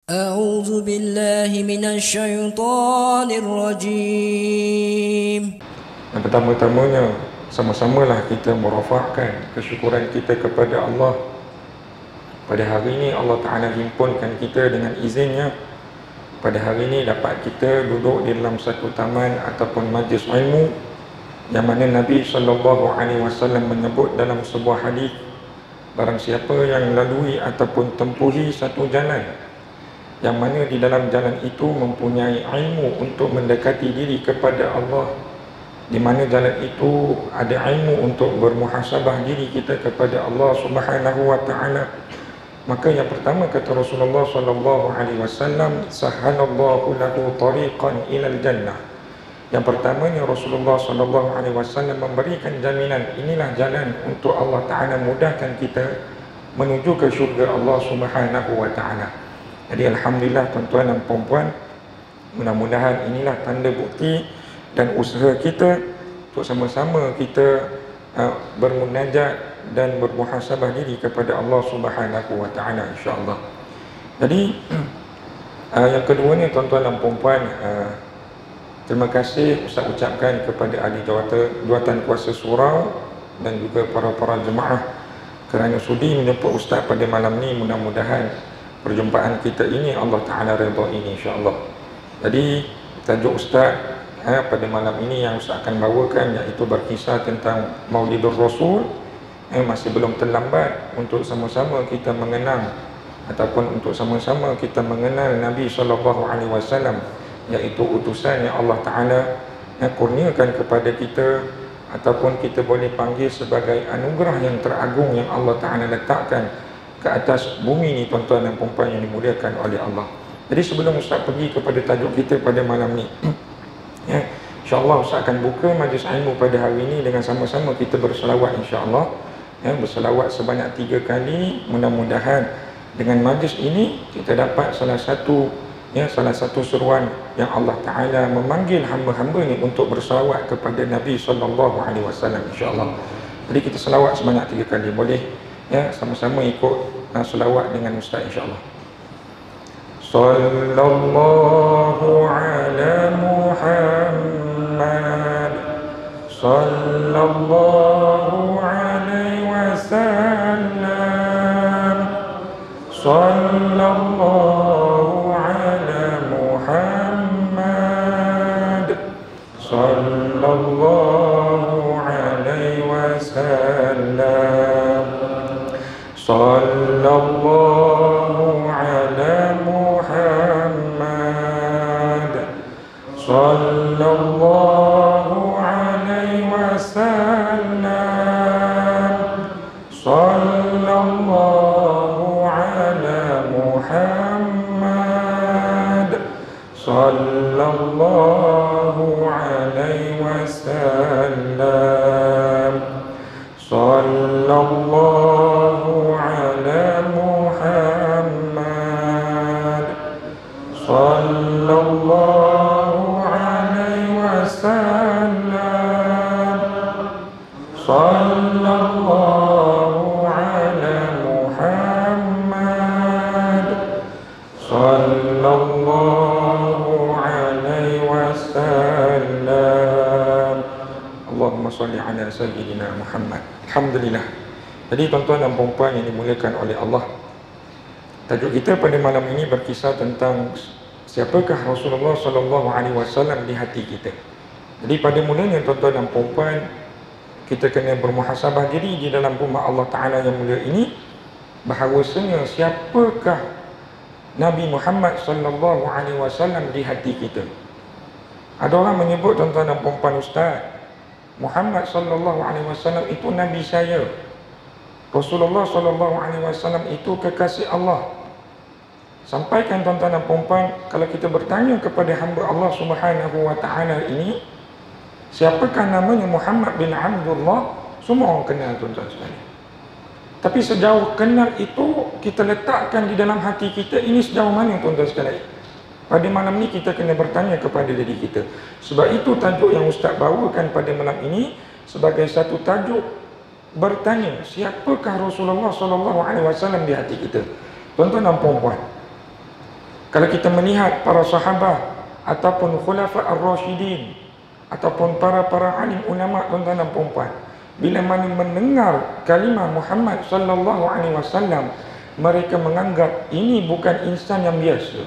أعوذ بالله من الشيطان الرجيم. Yang pertama-tamanya, sama-samalah kita merafakkan kesyukuran kita kepada Allah. Pada hari ini Allah Ta'ala himpunkan kita dengan izinnya. Pada hari ini dapat kita duduk di dalam satu taman ataupun majlis ilmu, yang mana Nabi SAW menyebut dalam sebuah hadis, barang siapa yang lalui ataupun tempuhi satu jalan, yang mana di dalam jalan itu mempunyai ilmu untuk mendekati diri kepada Allah, di mana jalan itu ada ilmu untuk bermuhasabah diri kita kepada Allah Subhanahu wa taala, maka yang pertama kata Rasulullah sallallahu alaihi wasallam, sahalallahu lahu tariqan ilal jannah. Yang pertamanya Rasulullah sallallahu alaihi wasallam memberikan jaminan, inilah jalan untuk Allah Taala mudahkan kita menuju ke syurga Allah Subhanahu wa taala. Jadi alhamdulillah tuan-tuan dan puan-puan, mudah-mudahan inilah tanda bukti dan usaha kita untuk sama-sama kita bermunajat dan bermuhasabah diri kepada Allah Subhanahu wa taala, insya-Allah. Jadi yang kedua ni tuan-tuan dan puan-puan, terima kasih Ustaz ucapkan kepada ahli jawatan kuasa surau dan juga para jemaah kerana sudi menjemput Ustaz pada malam ni. Mudah-mudahan perjumpaan kita ini Allah Ta'ala redha ini, insya-Allah. Jadi tajuk Ustaz pada malam ini yang Ustaz akan bawakan iaitu berkisah tentang Maulidur Rasul. Masih belum terlambat untuk sama-sama kita mengenang ataupun untuk sama-sama kita mengenal Nabi SAW, iaitu utusan yang Allah Ta'ala kurniakan kepada kita, ataupun kita boleh panggil sebagai anugerah yang teragung yang Allah Ta'ala letakkan ke atas bumi ni, tuan-tuan dan puan-puan yang dimuliakan oleh Allah. Jadi sebelum Ustaz pergi kepada tajuk kita pada malam ni, insya-Allah Ustaz akan buka majlis ilmu pada hari ini dengan sama-sama kita berselawat, insya-Allah. Berselawat sebanyak 3 kali. Mudah-mudahan dengan majlis ini kita dapat salah satu seruan yang Allah Ta'ala memanggil hamba-hamba ni untuk berselawat kepada Nabi SAW, insya-Allah. Jadi kita selawat sebanyak 3 kali. Boleh sama-sama ikut selawat dengan Ustaz, insya-Allah. Sallallahu ala Muhammad, sallallahu alaihi wasallam, sallallahu ala Muhammad, sallallahu alaihi wasallam, sallallahu ala Muhammad, sallallahu alaihi wasallam, sallallahu ala Muhammad, sallallahu alaihi wasallam, sallallahu ala Muhammad, sallallahu alaihi wasallam, sallallahu ala Muhammad, sallallahu alaihi wasallam. Allahumma salli ala sayyidina Muhammad. Alhamdulillah. Jadi tuan-tuan dan puan-puan yang dimuliakan oleh Allah, tajuk kita pada malam ini berkisah tentang siapakah Rasulullah SAW di hati kita. Jadi pada mulanya tuan-tuan dan puan-puan, kita kena bermuhasabah diri di dalam rumah Allah Ta'ala yang mulia ini, bahawasanya siapakah Nabi Muhammad SAW di hati kita. Ada orang menyebut, tuan-tuan dan puan-puan, Ustaz, Muhammad SAW itu Nabi saya, Rasulullah SAW itu kekasih Allah. Sampaikan tuan-tuan dan puan-puan, kalau kita bertanya kepada hamba Allah Subhanahu wa taala ini, siapakah namanya Muhammad bin Abdullah, semua orang kenal, tuan-tuan sekalian. Tapi sejauh kenal itu kita letakkan di dalam hati kita ini sejauh mana, tuan-tuan sekalian? Pada malam ini kita kena bertanya kepada diri kita. Sebab itu tajuk yang Ustaz bawakan pada malam ini sebagai satu tajuk bertanya, siapakah Rasulullah SAW di hati kita? Tuan-tuan dan puan-puan, Kalau kita melihat para sahabat ataupun khulafa ar-rasyidin ataupun para alim ulama tuan-tuan dan puan-puan, bila mana mendengar kalimah Muhammad sallallahu alaihi wasallam, mereka menganggap ini bukan insan yang biasa.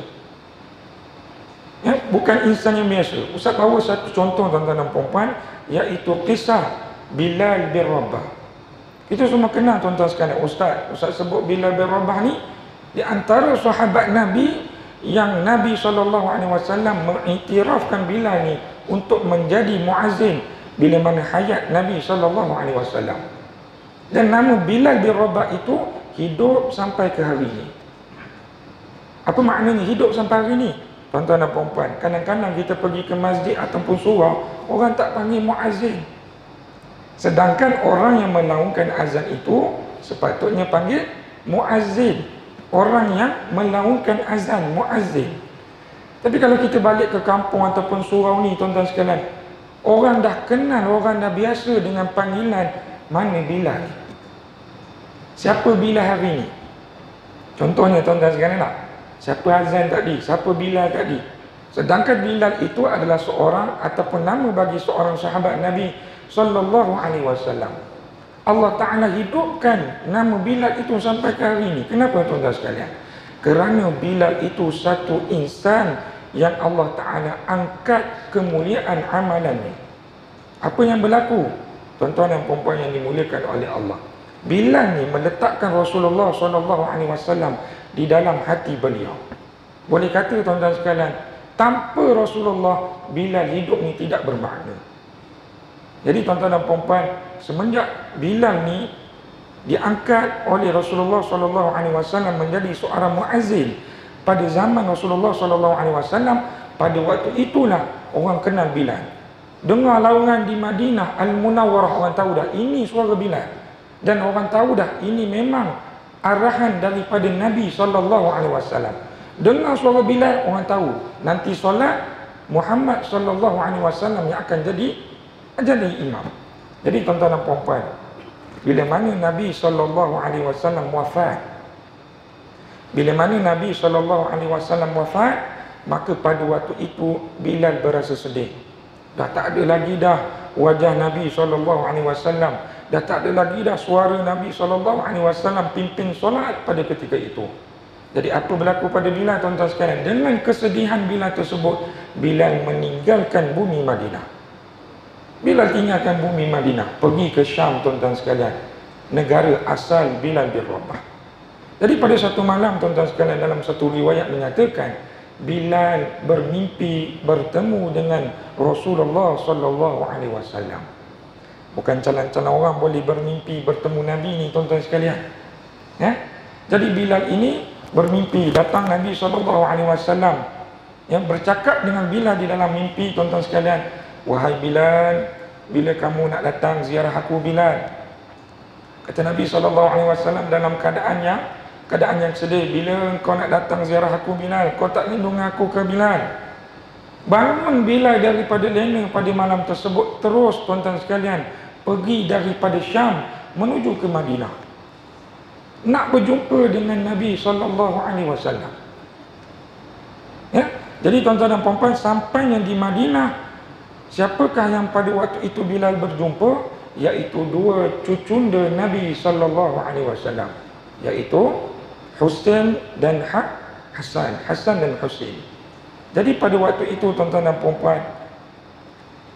Ya, bukan insan yang biasa. Ustaz bawa satu contoh tuan-tuan dan puan-puan, iaitu kisah Bilal bin Rabah. Kita semua kenal tuan-tuan sekalian. Ustaz sebut Bilal bin Rabah ni di antara sahabat Nabi yang Nabi SAW mengiktirafkan Bilal ni untuk menjadi muazzin bila mana hayat Nabi SAW. Dan nama Bilal bin Rabah itu hidup sampai ke hari ini. Apa maknanya hidup sampai hari ini? Tuan-tuan dan puan-puan, kadang-kadang kita pergi ke masjid ataupun surau, orang tak panggil muazzin. Sedangkan orang yang melaungkan azan itu sepatutnya panggil muazzin. Orang yang melaungkan azan, muazzin. Tapi kalau kita balik ke kampung ataupun surau ni tuan-tuan sekalian, orang dah kenal, orang dah biasa dengan panggilan mana Bilal. Siapa Bilal hari ni? Contohnya tuan-tuan sekalian tak? Siapa azan tadi? Siapa Bilal tadi? Sedangkan Bilal itu adalah seorang ataupun nama bagi seorang sahabat Nabi sallallahu alaihi wasallam. Allah Ta'ala hidupkan nama Bilal itu sampai ke hari ini. Kenapa tuan-tuan sekalian? Kerana Bilal itu satu insan yang Allah Ta'ala angkat kemuliaan amalannya. Apa yang berlaku? Tuan-tuan dan puan-puan yang dimuliakan oleh Allah, Bilal ni meletakkan Rasulullah SAW di dalam hati beliau. Boleh kata tuan-tuan sekalian, tanpa Rasulullah, Bilal hidup ni tidak bermakna. Jadi tuan-tuan dan puan-puan, semenjak Bilal ni diangkat oleh Rasulullah SAW menjadi seorang muazzin pada zaman Rasulullah SAW, pada waktu itulah orang kenal Bilal. Dengar laungan di Madinah Al-Munawwarah, orang tahu dah ini suara Bilal. Dan orang tahu dah ini memang arahan daripada Nabi SAW. Dengar suara Bilal, orang tahu nanti solat Muhammad SAW yang akan jadi imam. Jadi tuan-tuan dan puan-puan, bila mana Nabi SAW wafat, maka pada waktu itu Bilal berasa sedih. Dah tak ada lagi dah wajah Nabi SAW, dah tak ada lagi dah suara Nabi SAW pimpin solat pada ketika itu. Jadi apa berlaku pada Bilal tuan-tuan sekalian? Dengan kesedihan Bilal tersebut, Bilal meninggalkan bumi Madinah. Bilal tinggalkan bumi Madinah, pergi ke Syam tuan-tuan sekalian, negara asal Bilal bin Rabah. Jadi pada satu malam tuan-tuan sekalian, dalam satu riwayat menyatakan Bilal bermimpi bertemu dengan Rasulullah SAW. Bukan calon-calon orang boleh bermimpi bertemu Nabi ni tuan-tuan sekalian. Ya? Jadi Bilal ini bermimpi datang Nabi SAW, yang bercakap dengan Bilal di dalam mimpi tuan-tuan sekalian. Wahai Bilal, bila kamu nak datang ziarah aku Bilal? Kata Nabi SAW dalam keadaan yang sedih, bila kau nak datang ziarah aku Bilal, kau tak lindungi aku ke Bilal? Bangun Bilal daripada lena pada malam tersebut, terus tuan-tuan sekalian pergi daripada Syam menuju ke Madinah, nak berjumpa dengan Nabi SAW. Ya? Jadi tuan-tuan dan puan-puan, sampainya di Madinah, siapakah yang pada waktu itu Bilal berjumpa? Iaitu dua cucunda Nabi SAW, iaitu Husain dan Hasan dan Husain. Jadi pada waktu itu tuan-tuan dan puan-puan,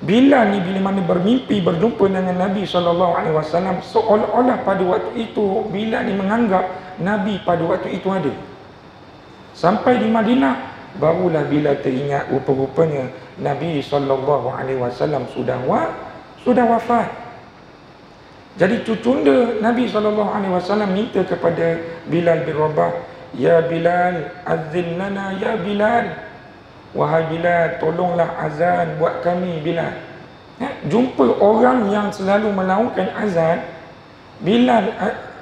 Bilal ni bila mana bermimpi berjumpa dengan Nabi SAW, seolah-olah pada waktu itu Bilal ni menganggap Nabi pada waktu itu ada. Sampai di Madinah, barulah Bilal teringat rupa-rupanya Nabi SAW sudah wafat. Jadi cucunda Nabi SAW minta kepada Bilal bin Rabah, Ya Bilal, azin lana ya Bilal. Wahai Bilal, tolonglah azan buat kami Bilal. Ya, jumpa orang yang selalu melaungkan azan, Bilal,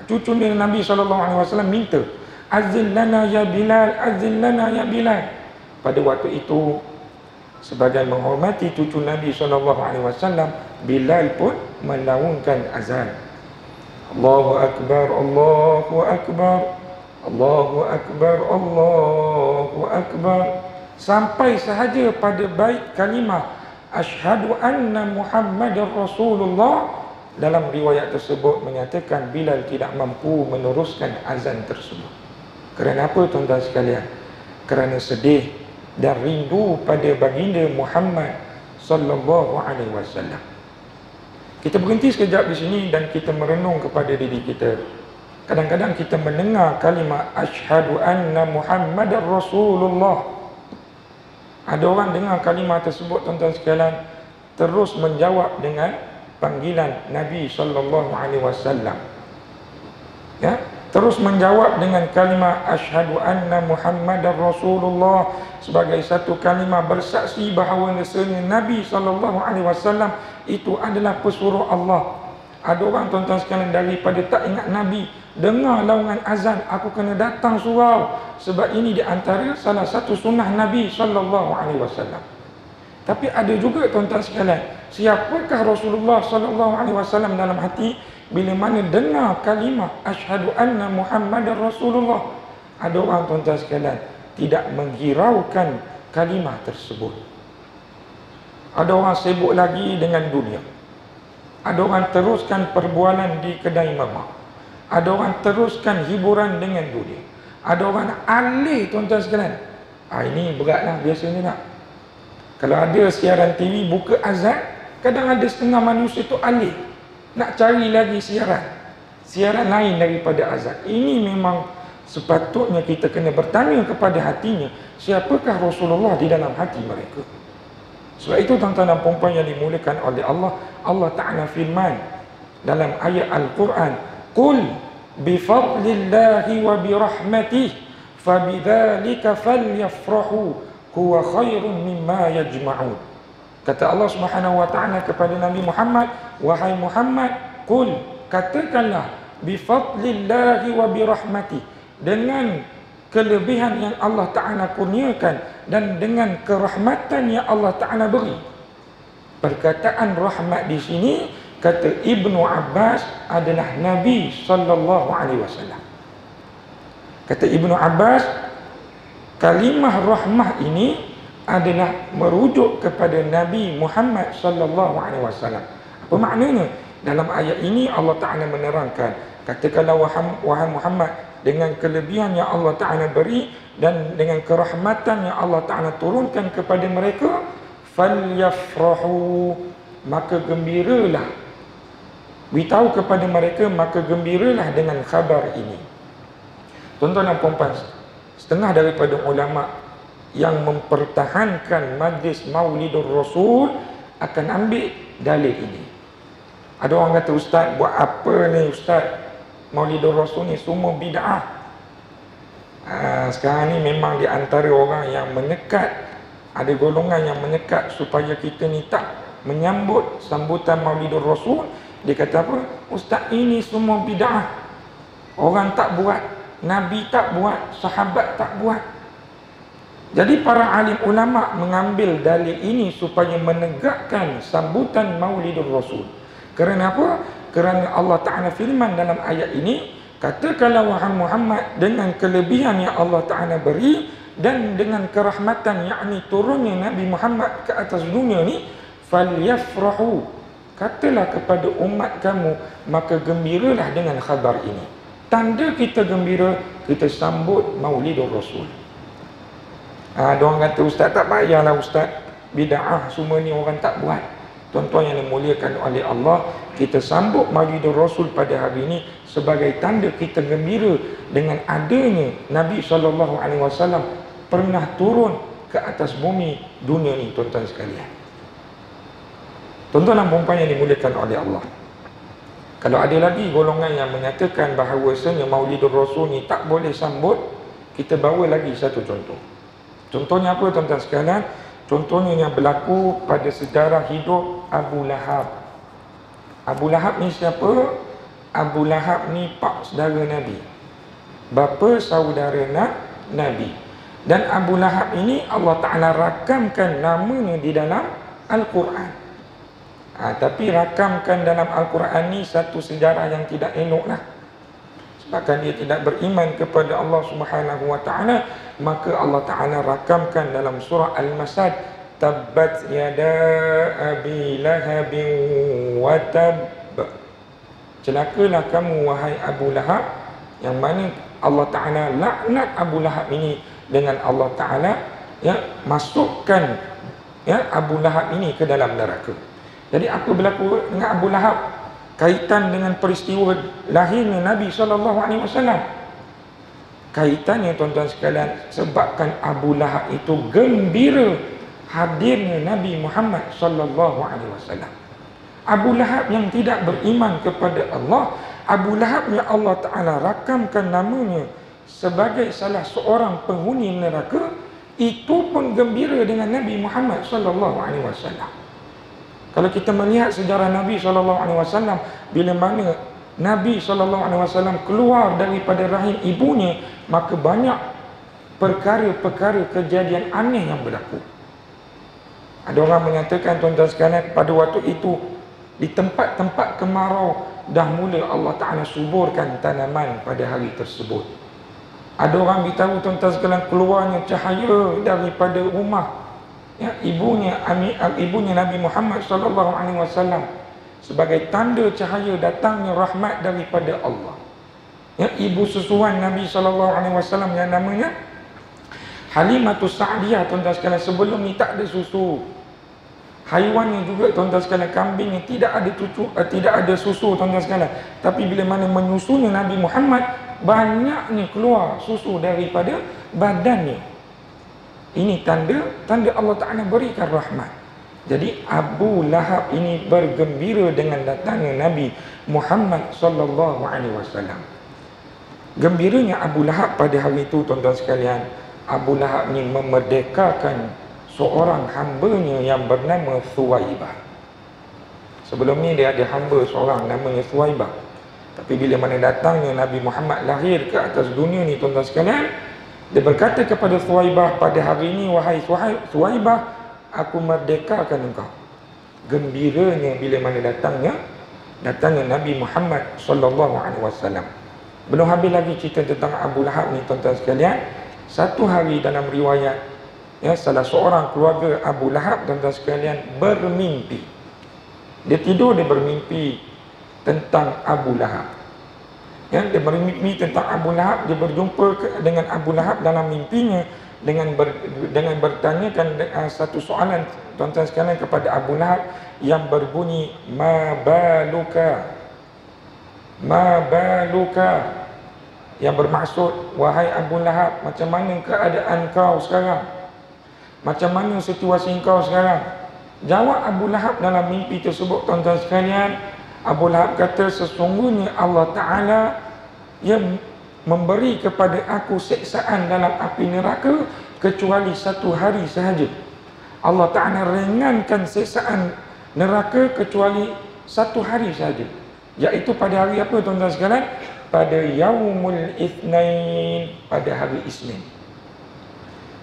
cucunda Nabi SAW minta, azin lana ya Bilal, azin lana ya Bilal. Pada waktu itu, sebagai menghormati cucu Nabi SAW, Bilal pun melaungkan azan. Allahu Akbar, Allahu Akbar, Allahu Akbar, Allahu Akbar, sampai sahaja pada bait kalimah Asyhadu anna Muhammadar Rasulullah. Dalam riwayat tersebut menyatakan Bilal tidak mampu meneruskan azan tersebut. Kerana apa tuan-tuan sekalian? Kerana sedih dan rindu pada baginda Muhammad sallallahu alaihi wasallam. Kita berhenti sekejap di sini dan kita merenung kepada diri kita. Kadang-kadang kita mendengar kalimah Asyhadu anna Muhammadar Rasulullah. Ada orang dengar kalimah tersebut tuan-tuan sekalian, terus menjawab dengan panggilan Nabi sallallahu alaihi wasallam. Ya, terus menjawab dengan kalimah Asyhadu anna Muhammadar Rasulullah sebagai satu kalimah bersaksi bahawa nescaya Nabi sallallahu alaihi wasallam itu adalah pesuruh Allah. Ada orang tuan-tuan sekalian daripada tak ingat Nabi, dengar laungan azan, aku kena datang surau sebab ini di antara salah satu sunnah Nabi sallallahu alaihi wasallam. Tapi ada juga tuan-tuan sekalian, siapakah Rasulullah sallallahu alaihi wasallam dalam hati bila mana dengar kalimah Asyhadu anna Muhammadar Rasulullah? Ada orang tuan-tuan sekalian tidak menghiraukan kalimah tersebut. Ada orang sibuk lagi dengan dunia. Ada orang teruskan perbualan di kedai mamak. Ada orang teruskan hiburan dengan dunia. Ada orang alih tuan-tuan sekalian. Ini beratlah biasanya nak. Kalau ada siaran TV buka azan, kadang ada setengah manusia tu alih nak cari lagi siaran lain daripada azan. Ini memang sepatutnya kita kena bertanya kepada hatinya, siapakah Rasulullah di dalam hati mereka. Sebab itu tuan-tuan dan puan-puan yang dimuliakan oleh Allah, Allah Ta'ala firman dalam ayat Al-Quran, Qul bifadlillahi wa birahmatih fabidzalika falyafrahu huwa khairun mimma yajma'un. Kata Allah Subhanahu wa Ta'ala kepada Nabi Muhammad, wahai Muhammad, qul, katakanlah, bifadlillahi wa birahmatih, dengan kelebihan yang Allah Ta'ala kurniakan dan dengan kerahmatan yang Allah Ta'ala beri. Perkataan rahmat di sini, kata Ibnu Abbas, adalah Nabi sallallahu alaihi wasallam. Kata Ibnu Abbas, kalimah rahmah ini adalah merujuk kepada Nabi Muhammad sallallahu alaihi wasallam. Apa maknanya? Dalam ayat ini Allah Ta'ala menerangkan, katakanlah wahai Muhammad, dengan kelebihan yang Allah Ta'ala beri dan dengan kerahmatan yang Allah Ta'ala turunkan kepada mereka, falyafrahu, maka gembiralah. Beritahu kepada mereka, maka gembiralah dengan khabar ini. Tuan-tuan dan puan-puan, setengah daripada ulama yang mempertahankan majlis Maulidur Rasul akan ambil dalil ini. Ada orang kata, ustaz, buat apa ni ustaz? Maulidur Rasul ni semua bid'ah. Sekarang ni memang di antara orang yang menyekat, ada golongan yang menyekat supaya kita ni tak menyambut sambutan Maulidur Rasul. Dia kata apa? Ustaz, ini semua bid'ah. Orang tak buat, Nabi tak buat, sahabat tak buat. Jadi para alim ulama mengambil dalil ini supaya menegakkan sambutan Maulidur Rasul. Kerana apa? Kerana Allah Ta'ala firman dalam ayat ini, katakanlah wahai Muhammad, dengan kelebihan yang Allah Ta'ala beri dan dengan kerahmatan, yakni turunnya Nabi Muhammad ke atas dunia ni, falyafrahu, katalah kepada umat kamu, maka gembiralah dengan khabar ini. Tanda kita gembira, kita sambut Maulidur Rasul. Ada orang kata, ustaz, tak payahlah ustaz, bid'ah semua ni orang tak buat. Tuan-tuan yang dimuliakan oleh Allah, kita sambut Maulidur Rasul pada hari ini sebagai tanda kita gembira dengan adanya Nabi SAW pernah turun ke atas bumi dunia ni, tuan-tuan sekalian. Tuan-tuan dan puan-puan yang dimuliakan oleh Allah, kalau ada lagi golongan yang menyatakan bahawasanya Maulidur Rasul ni tak boleh sambut, kita bawa lagi satu contoh. Contohnya apa tuan-tuan sekalian? Contohnya yang berlaku pada sejarah hidup Abu Lahab. Abu Lahab ni siapa? Abu Lahab ni pak saudara Nabi, bapa saudara Nabi. Dan Abu Lahab ini Allah Ta'ala rakamkan namanya di dalam Al-Quran. Tapi rakamkan dalam Al-Quran ni satu sejarah yang tidak elok lah. disebabkan dia tidak beriman kepada Allah Subhanahu wa taala, maka Allah Taala rakamkan dalam surah Al-Masad, tabbat yada abi lahabin wa tab. Celakalah kamu wahai Abu Lahab, yang mana Allah Taala laknat Abu Lahab ini dengan Allah Taala masukkan Abu Lahab ini ke dalam neraka. Jadi apa berlaku dengan Abu Lahab kaitan dengan peristiwa lahirnya Nabi SAW? Kaitannya tuan-tuan sekalian, sebabkan Abu Lahab itu gembira hadirnya Nabi Muhammad SAW. Abu Lahab yang tidak beriman kepada Allah, Abu Lahab yang Allah Ta'ala rakamkan namanya sebagai salah seorang penghuni neraka, itu pun gembira dengan Nabi Muhammad SAW. Kalau kita melihat sejarah Nabi SAW, bila mana Nabi SAW keluar daripada rahim ibunya, maka banyak perkara-perkara kejadian aneh yang berlaku. Ada orang menyatakan tuan-tuan sekalian, pada waktu itu di tempat-tempat kemarau dah mula Allah Ta'ala suburkan tanaman pada hari tersebut. Ada orang beritahu tuan-tuan sekalian, keluarnya cahaya daripada rumah ibunya Nabi Muhammad SAW sebagai tanda cahaya datangnya rahmat daripada Allah. Ibu susuan Nabi SAW yang namanya Halimatus Sa'diyah, tuan-tuan sekalian, sebelum ni tak ada susu. Haiwannya juga tuan-tuan sekalian, kambingnya tidak ada susu tuan-tuan sekalian. Tapi bila mana menyusunya Nabi Muhammad, banyaknya keluar susu daripada badannya. Ini tanda Allah Ta'ala berikan rahmat. Jadi Abu Lahab ini bergembira dengan datangnya Nabi Muhammad SAW. Gembiranya Abu Lahab pada hari itu tuan-tuan sekalian, Abu Lahab ini memerdekakan seorang hambanya yang bernama Thuwaibah. Sebelum ni dia ada hamba seorang namanya Thuwaibah. Tapi bila mana datangnya Nabi Muhammad lahir ke atas dunia ni tuan-tuan sekalian, dia berkata kepada Thuwaibah, pada hari ini wahai Thuwaibah, aku merdekakan engkau. Gembiranya bila mana datangnya Nabi Muhammad SAW. Belum habis lagi cerita tentang Abu Lahab ni tuan-tuan sekalian. Satu hari dalam riwayat, salah seorang keluarga Abu Lahab tuan-tuan sekalian bermimpi. Dia tidur, dia bermimpi tentang Abu Lahab. Dia bermimpi tentang Abu Lahab. Dia berjumpa dengan Abu Lahab dalam mimpinya dengan bertanyakan satu soalan tuan-tuan sekalian kepada Abu Lahab yang berbunyi, ma baluka, yang bermaksud, wahai Abu Lahab, macam mana keadaan kau sekarang? Macam mana situasi kau sekarang? Jawab Abu Lahab dalam mimpi tersebut tuan-tuan sekalian, Abu Lahab kata, sesungguhnya Allah Ta'ala yang memberi kepada aku siksaan dalam api neraka kecuali satu hari sahaja. Allah Ta'ala ringankan siksaan neraka kecuali satu hari sahaja, iaitu pada hari apa tuan-tuan sekalian? Pada Yaumul Itsnain, pada hari Isnin.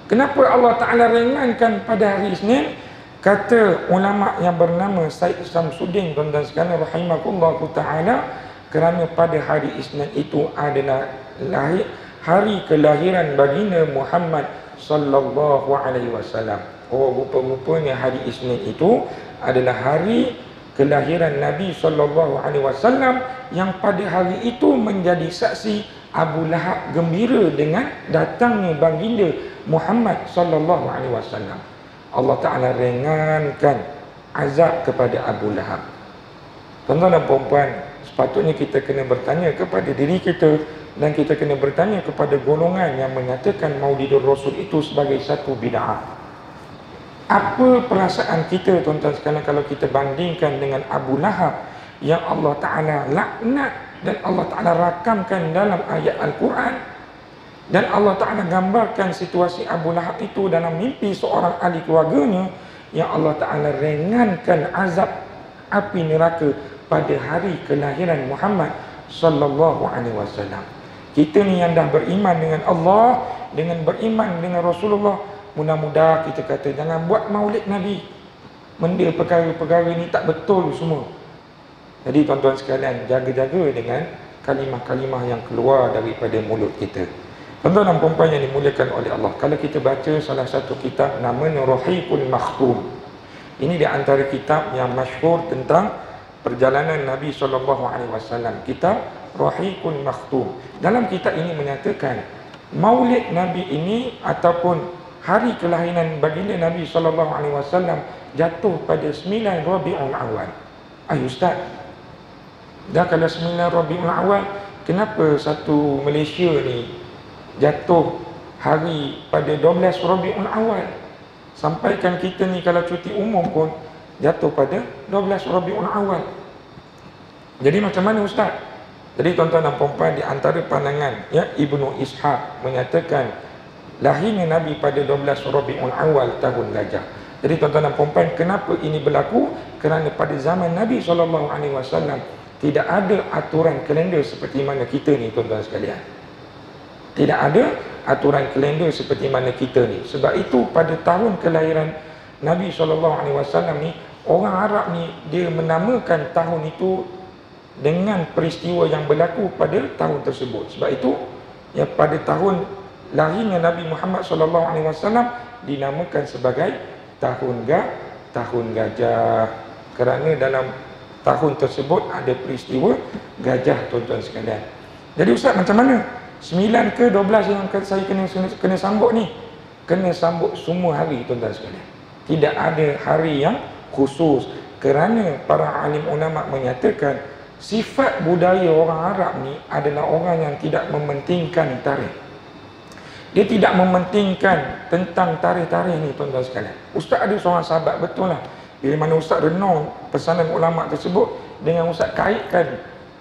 Kenapa Allah Ta'ala ringankan pada hari Isnin? Kata ulama yang bernama Said Samsuddin tuan-tuan sekalian rahimahullahu ta'ala, kerana pada hari Isnin itu adalah hari kelahiran baginda Muhammad sallallahu alaihi wasallam. Rupa-rupanya hari Isnin itu adalah hari kelahiran Nabi sallallahu alaihi wasallam, yang pada hari itu menjadi saksi Abu Lahab gembira dengan datangnya baginda Muhammad sallallahu alaihi wasallam. Allah Ta'ala ringankan azab kepada Abu Lahab. Tuan-tuan dan puan-puan, sepatutnya kita kena bertanya kepada diri kita, dan kita kena bertanya kepada golongan yang menyatakan Maulidur Rasul itu sebagai satu bid'ah. Apa perasaan kita tuan-tuan sekalian kalau kita bandingkan dengan Abu Lahab yang Allah Ta'ala laknat dan Allah Ta'ala rakamkan dalam ayat Al-Quran, dan Allah Ta'ala gambarkan situasi Abu Lahab itu dalam mimpi seorang ahli keluarganya, yang Allah Ta'ala ringankan azab api neraka pada hari kelahiran Muhammad sallallahu alaihi wasallam. Kita ni yang dah beriman dengan Allah, dengan beriman dengan Rasulullah, mudah-mudahan kita kata jangan buat maulid Nabi. Benda perkara-perkara ni tak betul semua. Jadi tuan-tuan sekalian, jaga-jaga dengan kalimah-kalimah yang keluar daripada mulut kita. Tuan-tuan dan puan-puan yang dimuliakan oleh Allah, kalau kita baca salah satu kitab namanya Rahiqul Makhtum, ini di antara kitab yang masyhur tentang perjalanan Nabi SAW. Kitab Rahiqul Makhtum. Dalam kitab ini menyatakan Maulid Nabi ini ataupun hari kelahiran baginda Nabi SAW jatuh pada 9 Rabiul Awal. Ustaz, dah kalau 9 Rabiul Awal, kenapa satu Malaysia ni jatuh hari pada 12 Rabiul Awal? Sampaikan kita ni kalau cuti umum pun jatuh pada 12 Rabiul Awal. Jadi macam mana Ustaz? Jadi tuan-tuan dan puan-puan, di antara pandangan Ibnu Ishaq menyatakan lahirnya Nabi pada 12 Rabiul Awal tahun Gajah. Jadi tuan-tuan dan puan-puan, kenapa ini berlaku? Kerana pada zaman Nabi SAW tidak ada aturan kalender seperti mana kita ni, tuan-tuan sekalian. Tidak ada aturan kalender seperti mana kita ni. Sebab itu pada tahun kelahiran Nabi SAW ni, orang Arab ni dia menamakan tahun itu dengan peristiwa yang berlaku pada tahun tersebut. Sebab itu pada tahun lahirnya Nabi Muhammad SAW dinamakan sebagai tahun gajah, kerana dalam tahun tersebut ada peristiwa gajah, tuan-tuan sekalian. Jadi Ustaz, macam mana 9 ke 12 yang saya kena sambut ni? Kena sambut semua hari, tuan-tuan sekalian. Tidak ada hari yang khusus, kerana para alim ulama menyatakan sifat budaya orang Arab ni adalah orang yang tidak mementingkan tarikh. Dia tidak mementingkan tentang tarikh-tarikh ni, tuan-tuan sekalian. Ustaz ada seorang sahabat, betul lah, bila mana Ustaz renung pesanan ulama tersebut dengan Ustaz kaitkan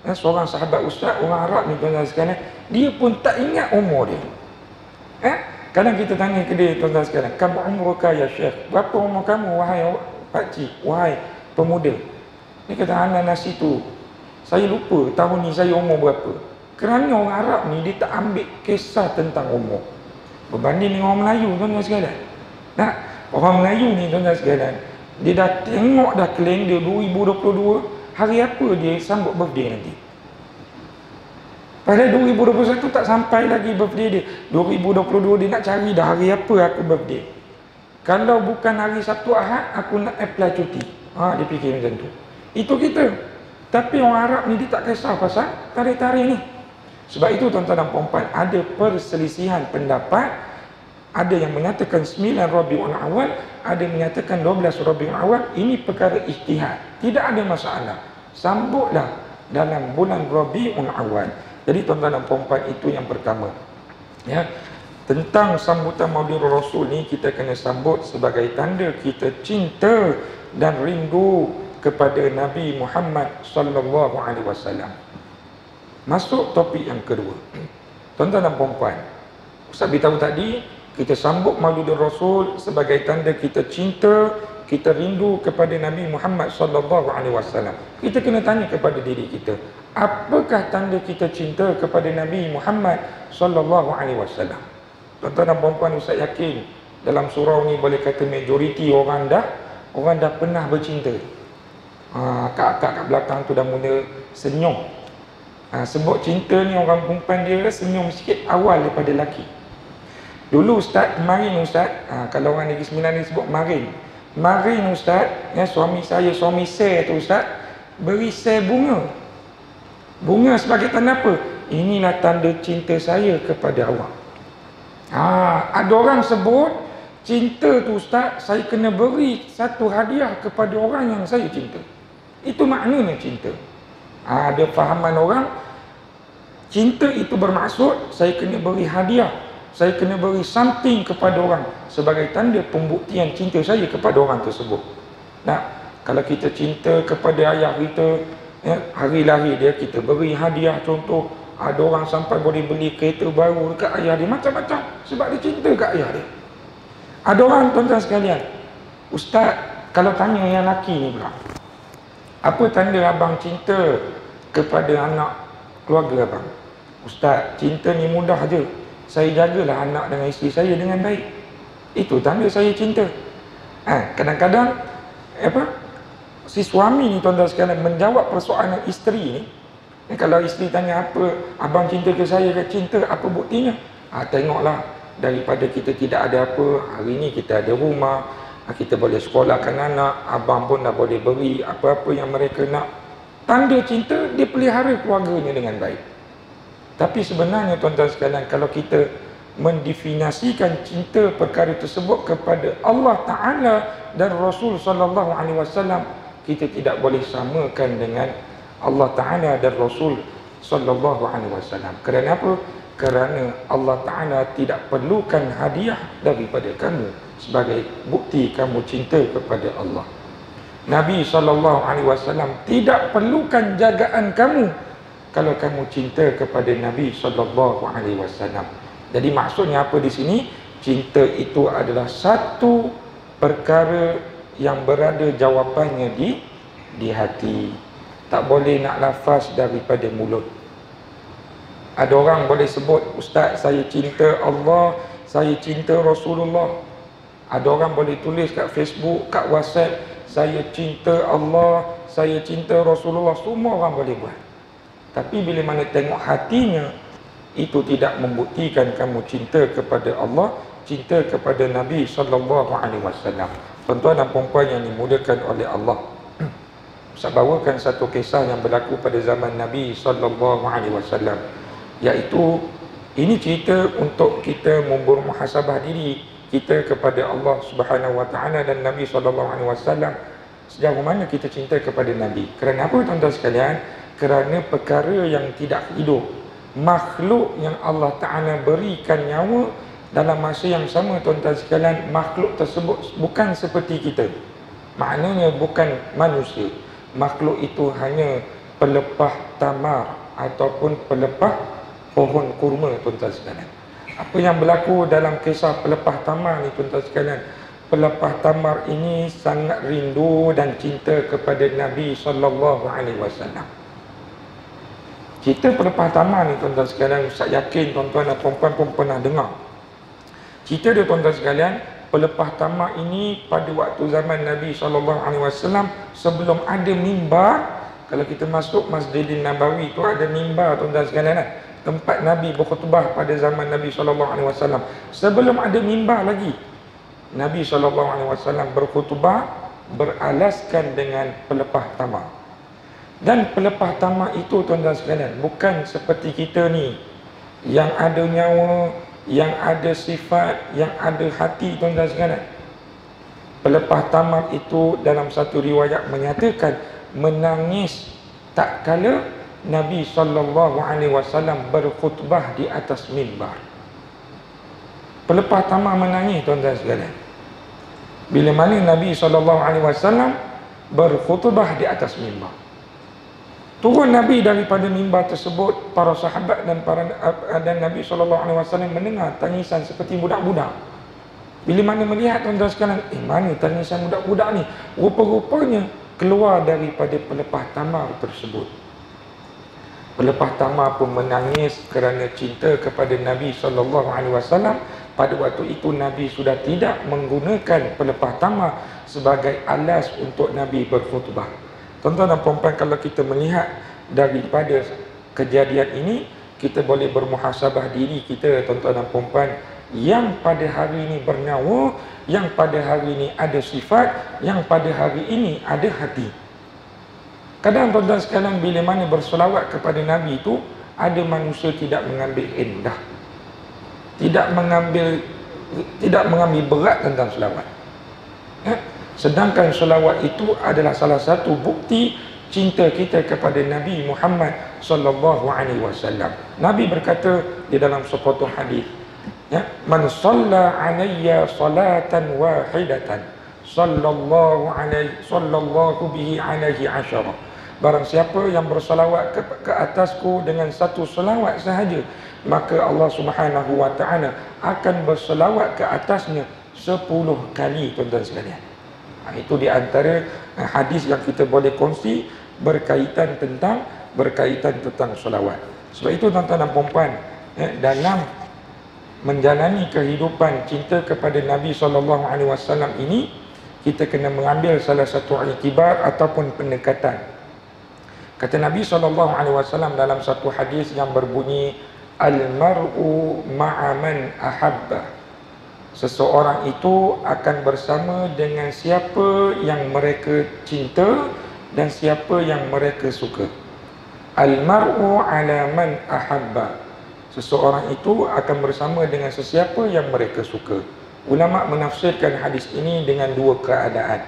seorang sahabat Ustaz, orang Arab ni, tuan-tuan sekalian, dia pun tak ingat umur dia. Kadang kita tanya ke dia, tuan-tuan sekalian, kam umruka ya syekh, berapa umur kamu wahai pakcik, wahai pemuda? Dia kata, ana nasitu, saya lupa tahun ni saya umur berapa. Kerana orang Arab ni dia tak ambil kisah tentang umur. Berbanding dengan orang Melayu, tuan-tuan sekalian. Nah, orang Melayu ni, tuan-tuan sekalian, dia dah tengok dah kalender 2022, hari apa dia sambut birthday nanti. Pada 2021 tak sampai lagi birthday dia. 2022 dia nak cari dah hari apa aku birthday. Kalau bukan hari Sabtu Ahad, aku nak apply cuti. Dia fikir macam tu. Itu kita. Tapi orang Arab ni dia tak kisah pasal tarikh-tarikh ni. Sebab itu tuan-tuan dan puan-puan, ada perselisihan pendapat. Ada yang menyatakan 9 Rabiul Awal, ada yang menyatakan 12 Rabiul Awal. Ini perkara ijtihad, tidak ada masalah. Sambutlah dalam bulan Rabiul Awal. Jadi tuan-tuan dan puan-puan, itu yang pertama. Tentang sambutan Maulid Rasul ni, kita kena sambut sebagai tanda kita cinta dan rindu kepada Nabi Muhammad SAW. Masuk topik yang kedua. Tuan-tuan dan puan-puan, Ustaz beritahu tadi, kita sambut Maulid Rasul sebagai tanda kita cinta, kita rindu kepada Nabi Muhammad SAW. Kita kena tanya kepada diri kita, apakah tanda kita cinta kepada Nabi Muhammad SAW? Tuan-tuan dan puan-puan, Ustaz yakin dalam surau ni boleh kata majoriti orang dah pernah bercinta. Kak-kak kat belakang tu dah mula senyum. Sebut cinta ni orang perempuan dia senyum sikit awal daripada lelaki. Dulu Ustaz, kemarin Ustaz, kalau orang Negeri Sembilan ni sebut Marin Ustaz, suami saya, suami saya tu Ustaz, beri saya bunga. Bunga sebagai tanda apa? Inilah tanda cinta saya kepada awak. Ada orang sebut cinta tu Ustaz, saya kena beri satu hadiah kepada orang yang saya cinta. Itu maknanya cinta. Ada fahaman orang, cinta itu bermaksud saya kena beri hadiah, saya kena beri something kepada orang sebagai tanda pembuktian cinta saya kepada orang tersebut. Nah, kalau kita cinta kepada ayah kita, hari lahir dia kita beri hadiah. Contoh, ada orang sampai boleh beli kereta baru dekat ayah dia, macam-macam, sebab dia cinta kat ayah dia. Ada orang, tuan-tuan sekalian, Ustaz, kalau tanya yang lelaki ni pula, apa tanda abang cinta kepada anak keluarga abang? Ustaz, cinta ni mudah je, saya jagalah anak dengan isteri saya dengan baik. Itu tanda saya cinta. Kadang-kadang si suami ni, tuan-tuan sekalian, menjawab persoalan isteri ni, Kalau isteri tanya apa, abang cinta ke saya ke cinta, apa buktinya? Tengoklah, daripada kita tidak ada apa, hari ni kita ada rumah, kita boleh sekolahkan anak, abang pun dah boleh beri apa-apa yang mereka nak. Tanda cinta, dia pelihara keluarganya dengan baik. Tapi sebenarnya tuan-tuan sekalian, kalau kita mendefinisikan cinta perkara tersebut kepada Allah Ta'ala dan Rasul Sallallahu Alaihi Wasallam, kita tidak boleh samakan dengan Allah Ta'ala dan Rasul Sallallahu Alaihi Wasallam. Kerana apa? Kerana Allah Ta'ala tidak perlukan hadiah daripada kamu sebagai bukti kamu cinta kepada Allah. Nabi Sallallahu Alaihi Wasallam tidak perlukan jagaan kamu kalau kamu cinta kepada Nabi Sallallahu Alaihi Wasallam. Jadi maksudnya apa di sini? Cinta itu adalah satu perkara yang berada jawapannya di hati. Tak boleh nak lafaz daripada mulut. Ada orang boleh sebut, Ustaz, saya cinta Allah, saya cinta Rasulullah. Ada orang boleh tulis kat Facebook, kat WhatsApp, saya cinta Allah, saya cinta Rasulullah. Semua orang boleh buat. Tapi bila mana tengok hatinya, itu tidak membuktikan kamu cinta kepada Allah, cinta kepada Nabi Sallallahu Alaihi Wasallam. Tuan-tuan dan puan yang dimuliakan oleh Allah, saya bawakan satu kisah yang berlaku pada zaman Nabi Sallallahu Alaihi Wasallam, iaitu ini cerita untuk kita bermuhasabah diri kita kepada Allah Subhanahu Wa Taala dan Nabi Sallallahu Alaihi Wasallam. Sejauh mana kita cinta kepada Nabi? Kerana apa tuan-tuan sekalian? Kerana perkara yang tidak hidup, makhluk yang Allah Ta'ala berikan nyawa, dalam masa yang sama tuan-tuan sekalian, makhluk tersebut bukan seperti kita. Maknanya bukan manusia. Makhluk itu hanya pelepah tamar ataupun pelepah pohon kurma tuan-tuan sekalian. Apa yang berlaku dalam kisah pelepah tamar ni tuan-tuan sekalian? Pelepah tamar ini sangat rindu dan cinta kepada Nabi Sallallahu Alaihi Wasallam. Cerita pelepah tamar ni tuan-tuan sekalian, saya yakin tuan-tuan dan puan-puan pun pernah dengar. Cerita dia tuan-tuan sekalian, pelepah tamar ini pada waktu zaman Nabi SAW, sebelum ada mimbar. Kalau kita masuk Masjidil Nabawi tu ada mimbar tuan-tuan sekalian, tempat Nabi berkhutbah pada zaman Nabi SAW. Sebelum ada mimbar lagi, Nabi SAW berkhutbah beralaskan dengan pelepah tamar. Dan pelepah tamar itu tuan-tuan sekalian, bukan seperti kita ni yang ada nyawa, yang ada sifat, yang ada hati tuan-tuan sekalian. Pelepah tamar itu dalam satu riwayat menyatakan menangis tak kala Nabi SAW berkhutbah di atas mimbar. Pelepah tamar menangis tuan-tuan sekalian bila mana Nabi SAW berkhutbah di atas mimbar. Turun Nabi daripada mimbar tersebut, para sahabat dan Nabi SAW mendengar tangisan seperti budak-budak. Bila mana melihat tuan-tuan sekalian, mana tangisan budak-budak ni? Rupa-rupanya keluar daripada pelepah tamar tersebut. Pelepah tamar pun menangis kerana cinta kepada Nabi SAW. Pada waktu itu Nabi sudah tidak menggunakan pelepah tamar sebagai alas untuk Nabi berkhutbah. Tuan-tuan dan puan-puan, kalau kita melihat daripada kejadian ini, kita boleh bermuhasabah diri kita tuan-tuan dan puan-puan yang pada hari ini bernyawa, yang pada hari ini ada sifat, yang pada hari ini ada hati. Kadang tuan-tuan sekalian, bila mana berselawat kepada Nabi itu, ada manusia tidak mengambil indah, tidak mengambil berat tentang selawat. Sedangkan selawat itu adalah salah satu bukti cinta kita kepada Nabi Muhammad sallallahu alaihi wasallam. Nabi berkata di dalam sepotong hadis, man shalla alayya salatan wahidatan sallallahu bihi alaihi asyara. Barang siapa yang berselawat ke atasku dengan satu selawat sahaja, maka Allah Subhanahu wa taala akan berselawat ke atasnya 10 kali tuan-tuan sekalian. Itu di antara hadis yang kita boleh kongsi berkaitan tentang selawat. Sebab itu tuan-tuan dan puan-puan, dalam menjalani kehidupan cinta kepada Nabi SAW ini, kita kena mengambil salah satu iktibar ataupun pendekatan. Kata Nabi SAW dalam satu hadis yang berbunyi, Al-mar'u ma'aman ahabba. Seseorang itu akan bersama dengan siapa yang mereka cinta dan siapa yang mereka suka. Al-mar'u ala man ahabba. Seseorang itu akan bersama dengan sesiapa yang mereka suka. Ulama menafsirkan hadis ini dengan dua keadaan.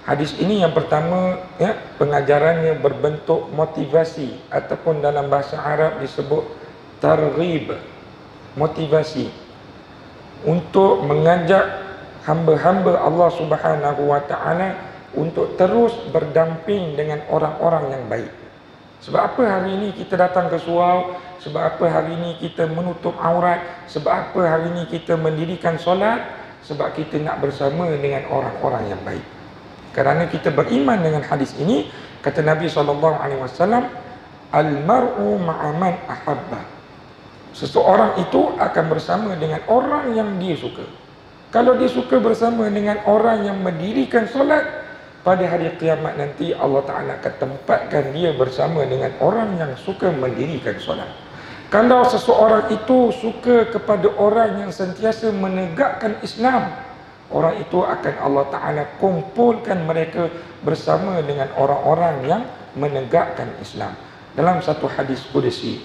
Hadis ini yang pertama, pengajarannya berbentuk motivasi ataupun dalam bahasa Arab disebut targhib, motivasi untuk mengajak hamba-hamba Allah Subhanahu wa taala untuk terus berdamping dengan orang-orang yang baik. Sebab apa hari ini kita datang ke surau? Sebab apa hari ini kita menutup aurat? Sebab apa hari ini kita mendirikan solat? Sebab kita nak bersama dengan orang-orang yang baik. Kerana kita beriman dengan hadis ini, kata Nabi SAW, Al-mar'u ma'aman ahabba. Seseorang itu akan bersama dengan orang yang dia suka. Kalau dia suka bersama dengan orang yang mendirikan solat, pada hari kiamat nanti Allah Ta'ala akan tempatkan dia bersama dengan orang yang suka mendirikan solat. Kalau seseorang itu suka kepada orang yang sentiasa menegakkan Islam, orang itu akan Allah Ta'ala kumpulkan mereka bersama dengan orang-orang yang menegakkan Islam. Dalam satu hadis qudsi,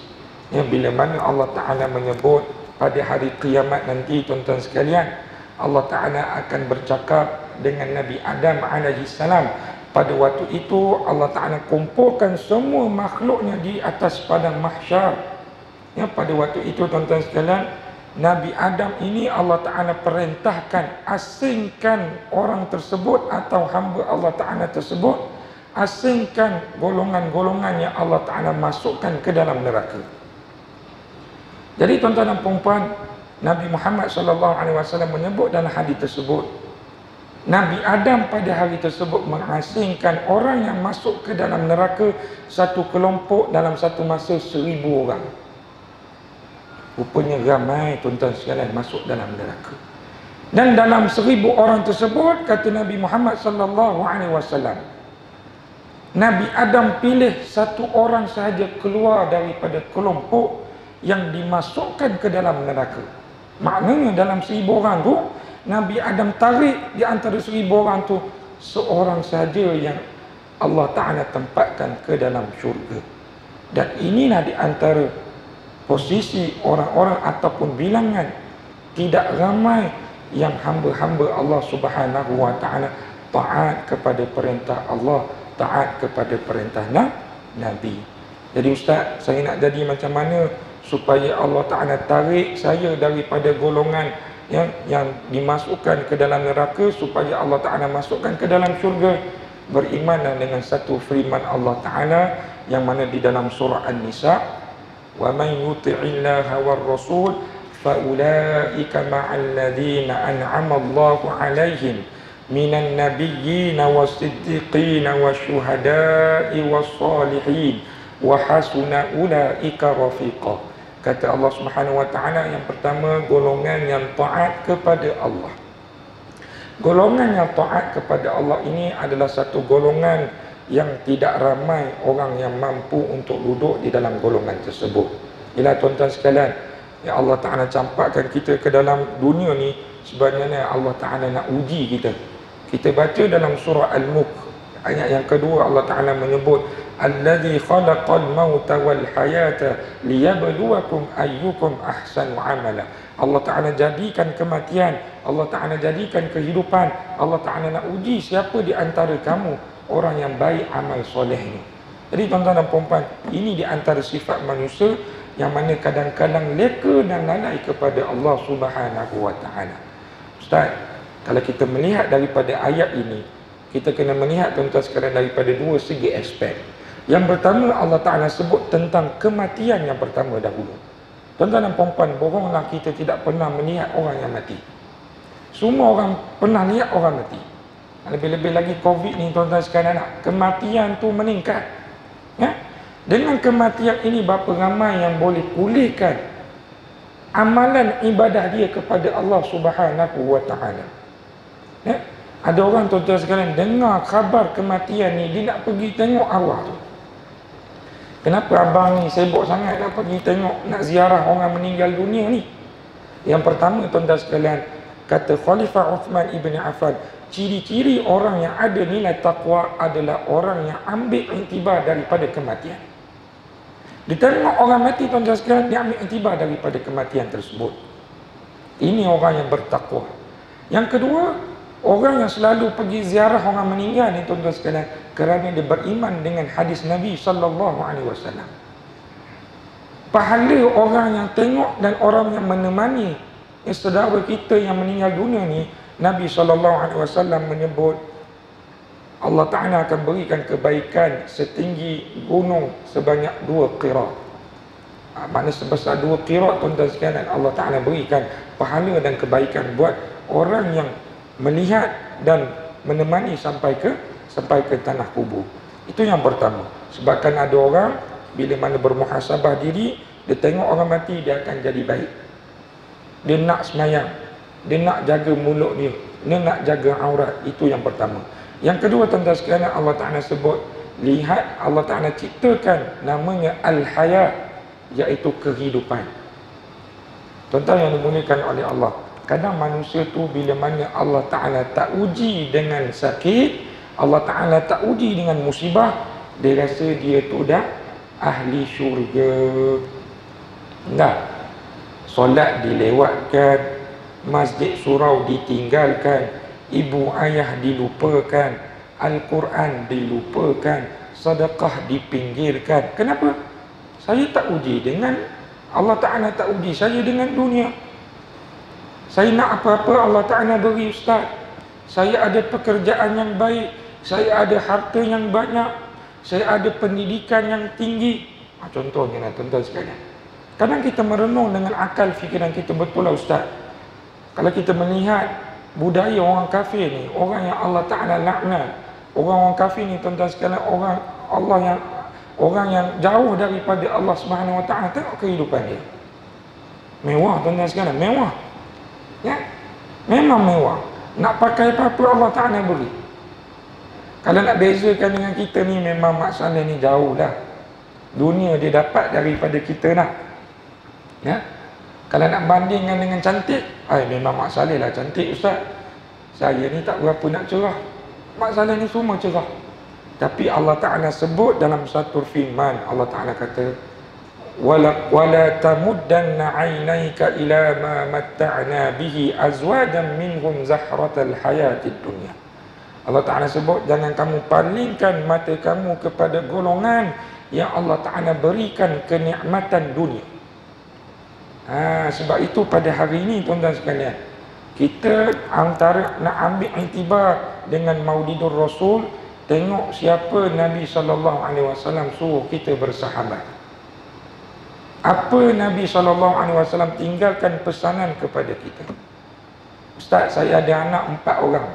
yang bila mana Allah Ta'ala menyebut pada hari kiamat nanti, tuan-tuan sekalian, Allah Ta'ala akan bercakap dengan Nabi Adam AS. Pada waktu itu Allah Ta'ala kumpulkan semua makhluknya di atas padang mahsyar. Pada waktu itu, tuan-tuan sekalian, Nabi Adam ini Allah Ta'ala perintahkan asingkan orang tersebut atau hamba Allah Ta'ala tersebut, asingkan golongan-golongan yang Allah Ta'ala masukkan ke dalam neraka. Jadi tuan-tuan dan puan-puan, Nabi Muhammad SAW menyebut dalam hadis tersebut, Nabi Adam pada hari tersebut mengasingkan orang yang masuk ke dalam neraka satu kelompok dalam satu masa 1000 orang. Rupanya ramai tuan-tuan sekalian masuk dalam neraka. Dan dalam 1000 orang tersebut, kata Nabi Muhammad SAW, Nabi Adam pilih satu orang sahaja keluar daripada kelompok yang dimasukkan ke dalam neraka. Maknanya dalam 1000 orang tu, Nabi Adam tarik di antara 1000 orang tu seorang sahaja yang Allah Ta'ala tempatkan ke dalam syurga. Dan inilah di antara posisi orang-orang ataupun bilangan tidak ramai yang hamba-hamba Allah Subhanahu wa Ta'ala taat kepada perintah Allah, taat kepada perintah Nabi. Jadi ustaz, saya nak jadi macam mana supaya Allah Ta'ala tarik saya daripada golongan yang dimasukkan ke dalam neraka, supaya Allah Ta'ala masukkan ke dalam syurga? Beriman dengan satu firman Allah Ta'ala yang mana di dalam surah An-Nisa, wa man yuti'illaha war rasul fa ulaika ma'al ladzina an'ama Allahu 'alaihim minan nabiyyin was-siddiqin wasyuhada'i was-salihin wa hasuna ulaika rafiqa. Kata Allah Subhanahu wa Ta'ala, yang pertama, golongan yang taat kepada Allah. Golongan yang taat kepada Allah ini adalah satu golongan yang tidak ramai orang yang mampu untuk duduk di dalam golongan tersebut. Ialah tuan-tuan sekalian, ya Allah Ta'ala campakkan kita ke dalam dunia ni sebenarnya Allah Ta'ala nak uji kita. Kita baca dalam surah Al-Mulk, ayat yang kedua, Allah Ta'ala menyebut Alladzi khalaqal mauta wal hayata liyabluwakum ayyukum ahsanu amala. Allah Ta'ala jadikan kematian, Allah Ta'ala jadikan kehidupan, Allah Ta'ala nak uji siapa di antara kamu orang yang baik amal solehnya. Jadi tuan-tuan dan puan-puan, ini di antara sifat manusia yang mana kadang-kadang leka dan lalai kepada Allah Subhanahu wa Ta'ala. Ustaz, kalau kita melihat daripada ayat ini, kita kena melihat tuan-tuan sekalian daripada dua segi aspek. Yang pertama, Allah Ta'ala sebut tentang kematian yang pertama dahulu. Tuan-tuan dan puan-puan, bohonglah kita tidak pernah melihat orang yang mati. Semua orang pernah lihat orang mati. Lebih-lebih lagi COVID ni tuan-tuan sekalian, kematian tu meningkat. Dengan kematian ini, berapa ramai yang boleh pulihkan amalan ibadah dia kepada Allah Subhanahu wa Ta'ala. Ada orang tuan-tuan sekalian dengar khabar kematian ni, dia nak pergi tengok arwah tu. Kenapa abang ni sibuk sangat nak pergi tengok, nak ziarah orang meninggal dunia ni? Yang pertama, tuan-tuan sekalian, kata Khalifah Uthman ibn Affan, ciri-ciri orang yang ada nilai taqwa adalah orang yang ambil iktibar daripada kematian. Dia tengok orang mati, tuan-tuan sekalian, dia ambil iktibar daripada kematian tersebut. Ini orang yang bertakwa. Yang kedua, orang yang selalu pergi ziarah orang meninggal ni, tuan-tuan sekalian, kerana dia beriman dengan hadis Nabi SAW. Pahala orang yang tengok dan orang yang menemani saudara kita yang meninggal dunia ni, Nabi SAW menyebut Allah Ta'ala akan berikan kebaikan setinggi gunung sebanyak 2 qirat. Maknanya sebesar 2 qirat, tuan-tuan sekalian, Allah Ta'ala berikan pahala dan kebaikan buat orang yang melihat dan menemani sampai ke tanah kubur. Itu yang pertama. Sebabkan ada orang bila mana bermuhasabah diri, dia tengok orang mati, dia akan jadi baik. Dia nak semayang, dia nak jaga mulut dia nak jaga aurat. Itu yang pertama. Yang kedua, tuan-tuan sekalian, Allah Ta'ala sebut, lihat Allah Ta'ala ciptakan namanya Al-Hayat, iaitu kehidupan. Tuan-tuan yang dimuliakan oleh Allah, kadang manusia tu bila mana Allah Ta'ala tak uji dengan sakit, Allah Ta'ala tak uji dengan musibah, dia rasa dia tu dah ahli syurga. Enggak. Solat dilewatkan, masjid surau ditinggalkan, ibu ayah dilupakan, Al-Quran dilupakan, sedekah dipinggirkan. Kenapa? Saya tak uji dengan Allah Ta'ala, tak uji saya dengan dunia. Saya nak apa-apa Allah Ta'ala beri, ustaz. Saya ada pekerjaan yang baik, saya ada harta yang banyak, saya ada pendidikan yang tinggi. Contohnya lah, tuan-tuan sekalian. Kadang kita merenung dengan akal fikiran kita, betul lah ustaz. Kalau kita melihat budaya orang kafir ni, orang yang Allah Ta'ala laknat, orang-orang kafir ni, tuan-tuan sekalian, orang yang jauh daripada Allah Subhanahu Wa Ta'ala, tengok kehidupan dia. Mewah, tuan-tuan sekalian, mewah. Ya? Memang mewah. Nak pakai apa-apa Allah Ta'ala beri. Kalau nak bezakan dengan kita ni, memang masalah ni jauh dah. Dunia dia dapat daripada kita dah. Ya? Kalau nak bandingkan dengan cantik, memang masalah lah cantik ustaz. Saya ni tak berapa nak cerah. Masalah ni semua cerah. Tapi Allah Ta'ala sebut dalam satu firman, Allah Ta'ala kata, wala tamuddanna 'ainaika ila ma matta'na bihi azwajan minhum zahratal hayatid dunya. Allah Ta'ala sebut, jangan kamu palingkan mata kamu kepada golongan yang Allah Ta'ala berikan kenikmatan dunia. Sebab itu pada hari ini, tuan-tuan sekalian, kita antara nak ambil iktibar dengan Maulidur Rasul, tengok siapa Nabi SAW suruh kita bersahabat. Apa Nabi SAW tinggalkan pesanan kepada kita. Ustaz, saya ada anak 4 orang.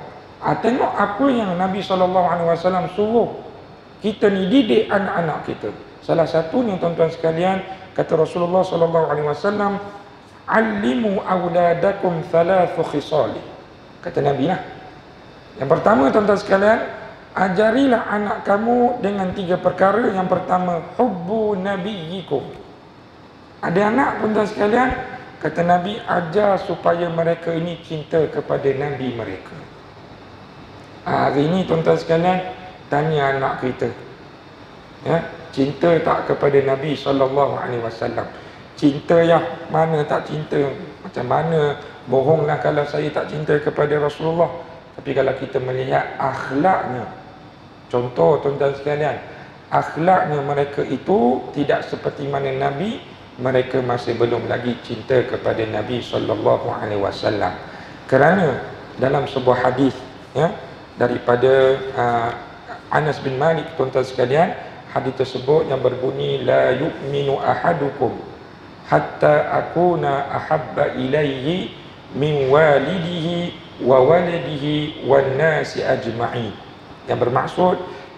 Tengok apa yang Nabi SAW suruh kita ni didik anak-anak kita. Salah satunya, tuan-tuan sekalian, kata Rasulullah SAW, "Allimu awladakum thalathu khisali." Kata Nabi lah. Yang pertama, tuan-tuan sekalian, ajarilah anak kamu dengan 3 perkara. Yang pertama, hubbu nabiyyikum. Ada anak, tuan-tuan sekalian, kata Nabi, ajar supaya mereka ini cinta kepada Nabi mereka. Hari ini, tuan-tuan sekalian, tanya anak kita, ya, cinta tak kepada Nabi SAW? Cinta ya, mana tak cinta? Macam mana bohonglah kalau saya tak cinta kepada Rasulullah. Tapi kalau kita melihat akhlaknya, contoh tuan-tuan sekalian, akhlaknya mereka itu tidak seperti mana Nabi. Mereka masih belum lagi cinta kepada Nabi SAW. Kerana dalam sebuah hadis, ya, daripada Anas bin Malik, tuan-tuan sekalian, hadis tersebut yang berbunyi, la yu'minu ahadukum hatta akuna ahabba ilaihi min walidihi wa waladihi wan nasi ajma'in. Yang bermaksud,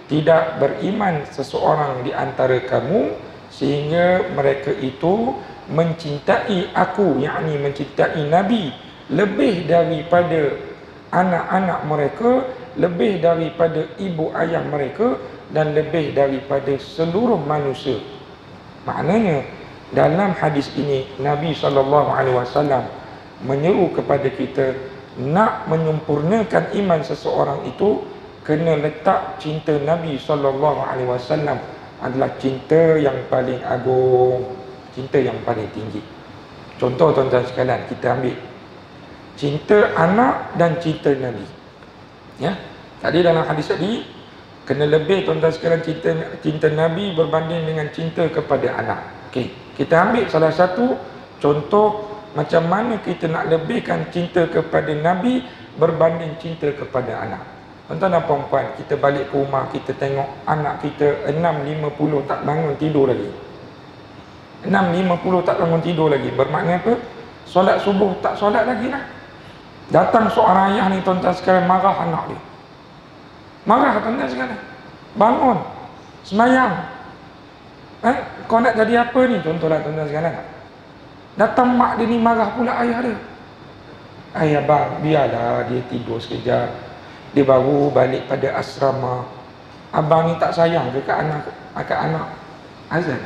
tidak beriman seseorang di antara kamu sehingga mereka itu mencintai aku, yakni mencintai Nabi, lebih daripada anak-anak mereka, lebih daripada ibu ayah mereka, dan lebih daripada seluruh manusia. Maknanya dalam hadis ini Nabi SAW menyeru kepada kita nak menyempurnakan iman seseorang itu kena letak cinta Nabi SAW adalah cinta yang paling agung, cinta yang paling tinggi. Contoh tuan-tuan sekalian, kita ambil cinta anak dan cinta Nabi. Ya, tadi dalam hadis tadi kena lebih tuan-tuan sekalian cinta Nabi berbanding dengan cinta kepada anak. Okey, kita ambil salah satu contoh macam mana kita nak lebihkan cinta kepada Nabi berbanding cinta kepada anak. Tuan-tuan dan puan-puan, kita balik ke rumah, kita tengok anak kita 6.50 tak bangun tidur lagi. 6.50 tak bangun tidur lagi. Bermakna apa? Solat subuh tak solat lagi lah. Datang seorang ayah ni tuan-tuan sekalian, marah anak dia. Marah tuan-tuan sekalian. Bangun, semayang. Kau nak jadi apa ni? Contohlah tuan-tuan sekalian. Datang mak dia ni marah pula ayah dia. Ayah bang, biarlah dia tidur sekejap. Dia baru balik pada asrama. Abang ni tak sayang ke anak azan.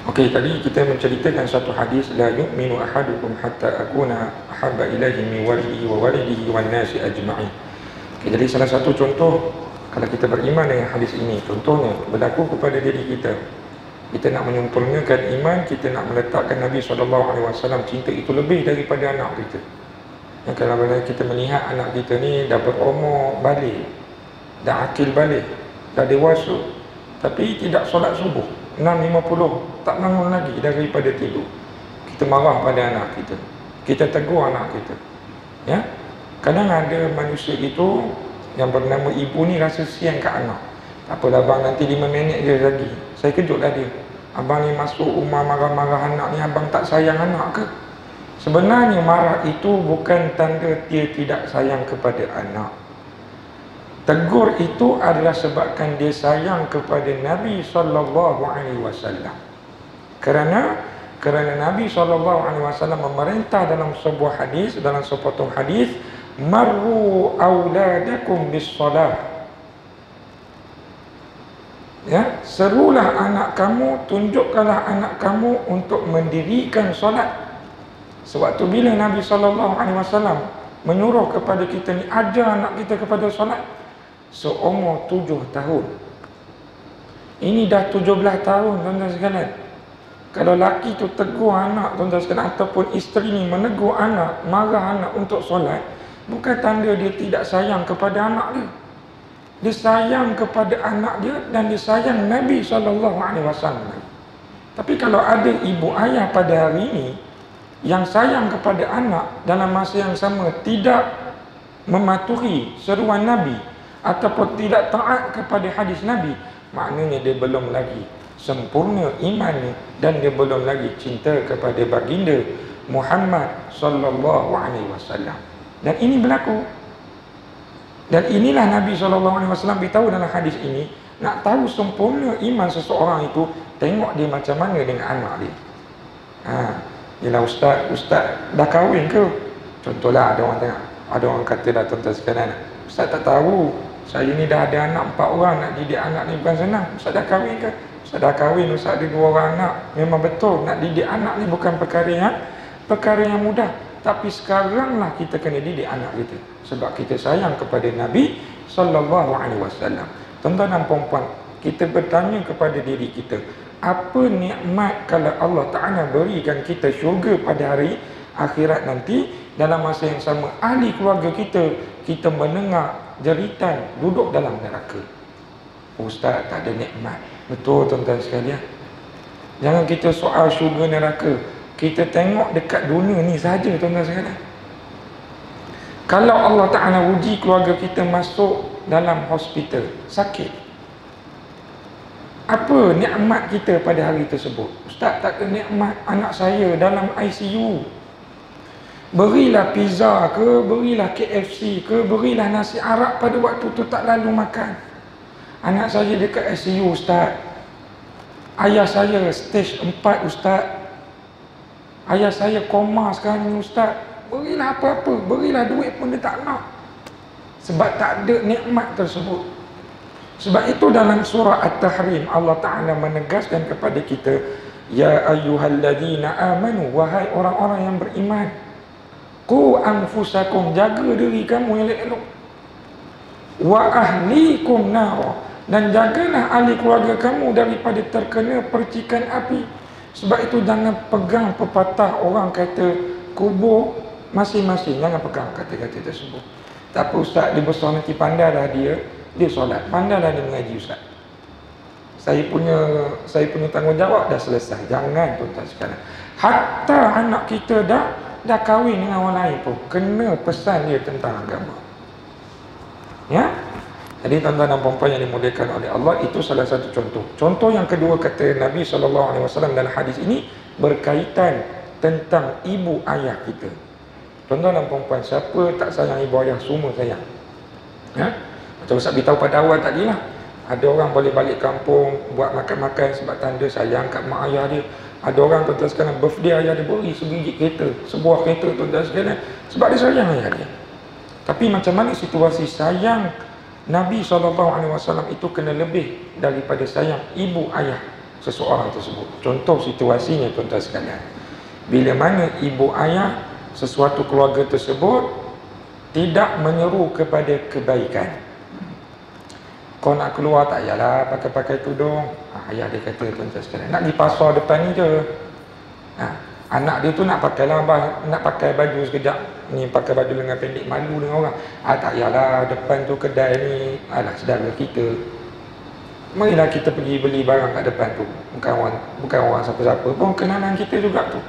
Okey, tadi kita menceritakan satu hadis, la yu'minu ahadukum hatta akuna ahabba ilaihi min walidihi wa walidihi wan nasi ajma'in. Okey, jadi salah satu contoh kalau kita beriman dengan hadis ini, contohnya berlaku kepada diri kita. Kita nak menyempurnakan iman, kita nak meletakkan Nabi SAW cinta itu lebih daripada anak kita. Yang kalau kita melihat anak kita ni dah berumur balik, dah akil balik, dah dewasa, tapi tidak solat subuh, 6.50 tak bangun lagi daripada tidur, kita marah pada anak kita, kita tegur anak kita. Ya, kadang ada manusia itu yang bernama ibu ni rasa siang ke anak. Tak apalah bang, nanti 5 minit je lagi. Saya kejutlah dia. Abang ni masuk rumah marah-marah anak ni, abang tak sayang anak ke? Sebenarnya marah itu bukan tanda dia tidak sayang kepada anak. Tegur itu adalah sebabkan dia sayang kepada Nabi SAW. Kerana Nabi SAW memerintah dalam sebuah hadis, dalam sepotong hadis, marru auladakum bis-salah. Ya, serulah anak kamu, tunjukkanlah anak kamu untuk mendirikan solat. Sewaktu bila Nabi SAW menyuruh kepada kita ni, ajar anak kita kepada solat, seumur 7 tahun. Ini dah 17 tahun tuan-tuan sekalian. Kalau laki tu tegur anak tuan-tuan sekalian, ataupun isteri ni menegur anak, marah anak untuk solat, bukan tanda dia tidak sayang kepada anak dia. Dia sayang kepada anak dia dan dia sayang Nabi SAW. Tapi kalau ada ibu ayah pada hari ini yang sayang kepada anak, dalam masa yang sama tidak mematuhi seruan Nabi ataupun tidak taat kepada hadis Nabi, maknanya dia belum lagi sempurna imannya dan dia belum lagi cinta kepada baginda Muhammad SAW. Dan ini berlaku. Dan inilah Nabi SAW beritahu dalam hadis ini, nak tahu sempurna iman seseorang itu, tengok dia macam mana dengan anak dia. Yelah ustaz dah kahwin ke? Contohlah ada orang tengok, ada orang kata dah tuan-tuan sekalian, ustaz tak tahu, saya ni dah ada anak 4 orang, nak didik anak ni bukan senang. Ustaz dah kahwin ke? Ustaz dah kahwin, ustaz ada 2 orang anak. Memang betul, nak didik anak ni bukan perkara yang mudah. Tapi sekaranglah kita kena didik anak kita, sebab kita sayang kepada Nabi SAW. Tuan-tuan dan puan-puan, kita bertanya kepada diri kita, apa nikmat kalau Allah Ta'ala berikan kita syurga pada hari akhirat nanti, dalam masa yang sama ahli keluarga kita mendengar jeritan duduk dalam neraka. Ustaz, tak ada nikmat. Betul tuan-tuan sekalian. Jangan kita soal syurga neraka, kita tengok dekat dunia ni saja tuan-tuan sekalian. Kalau Allah Ta'ala uji keluarga kita masuk dalam hospital, sakit, apa nikmat kita pada hari tersebut? Ustaz, tak ada nikmat anak saya dalam ICU. Berilah pizza ke, berilah KFC ke, berilah nasi Arab pada waktu tu tak lalu makan. Anak saya dekat ICU ustaz. Ayah saya stage 4 ustaz. Ayah saya koma sekarang ni ustaz. Berilah apa-apa, berilah duit pun dia tak nak. Sebab tak ada nikmat tersebut. Sebab itu dalam surah At-Tahrim Allah Ta'ala menegaskan kepada kita, Ya ayyuhalladzina amanu, wahai orang-orang yang beriman, qu anfusakum, jaga diri kamu elok-elok, wa ahlikum nar, dan jagalah ahli keluarga kamu daripada terkena percikan api. Sebab itu jangan pegang pepatah orang kata kubur masing-masing, jangan pegang kata-kata tersebut. Tak apa ustaz, dia besar nanti, pandailah dia solat, pandailah dia mengaji ustaz. Saya punya tanggungjawab dah selesai. Jangan tuan-tuan sekalian. Hatta anak kita dah kahwin dengan orang lain pun kena pesan dia tentang agama. Ya? Jadi tuan-tuan dan puan-puan yang dimuliakan oleh Allah, itu salah satu contoh. Contoh yang kedua kata Nabi SAW dalam hadis ini berkaitan tentang ibu ayah kita. Tuan-tuan dan puan-puan, siapa tak sayang ibu ayah? Semua sayang. Ya? Macam Ustaz beritahu pada awal tadi lah, ada orang boleh balik kampung buat makan-makan sebab tanda sayang kat mak ayah dia. Ada orang tuan-tuan sekalian birthday ayah dia beri sebiji kereta, sebuah kereta tuan-tuan sekalian, sebab dia sayang ayah dia. Tapi macam mana situasi sayang Nabi SAW itu kena lebih daripada sayang ibu ayah seseorang tersebut. Contoh situasinya tuan-tuan sekalian, bila mana ibu ayah sesuatu keluarga tersebut tidak menyeru kepada kebaikan. Kau nak keluar tak yalah pakai tudung. Ayah dia kata tuan-tuan sekalian, nak pergi pasar depan ni je. Anak dia tu nak pakai baju sekejap ni, pakai baju lengan pendek, malu dengan orang. Tak yalah, depan tu kedai ni alah saudara kita, marilah kita pergi beli barang kat depan tu. Bukan orang siapa-siapa pun, kenalan kita juga tu.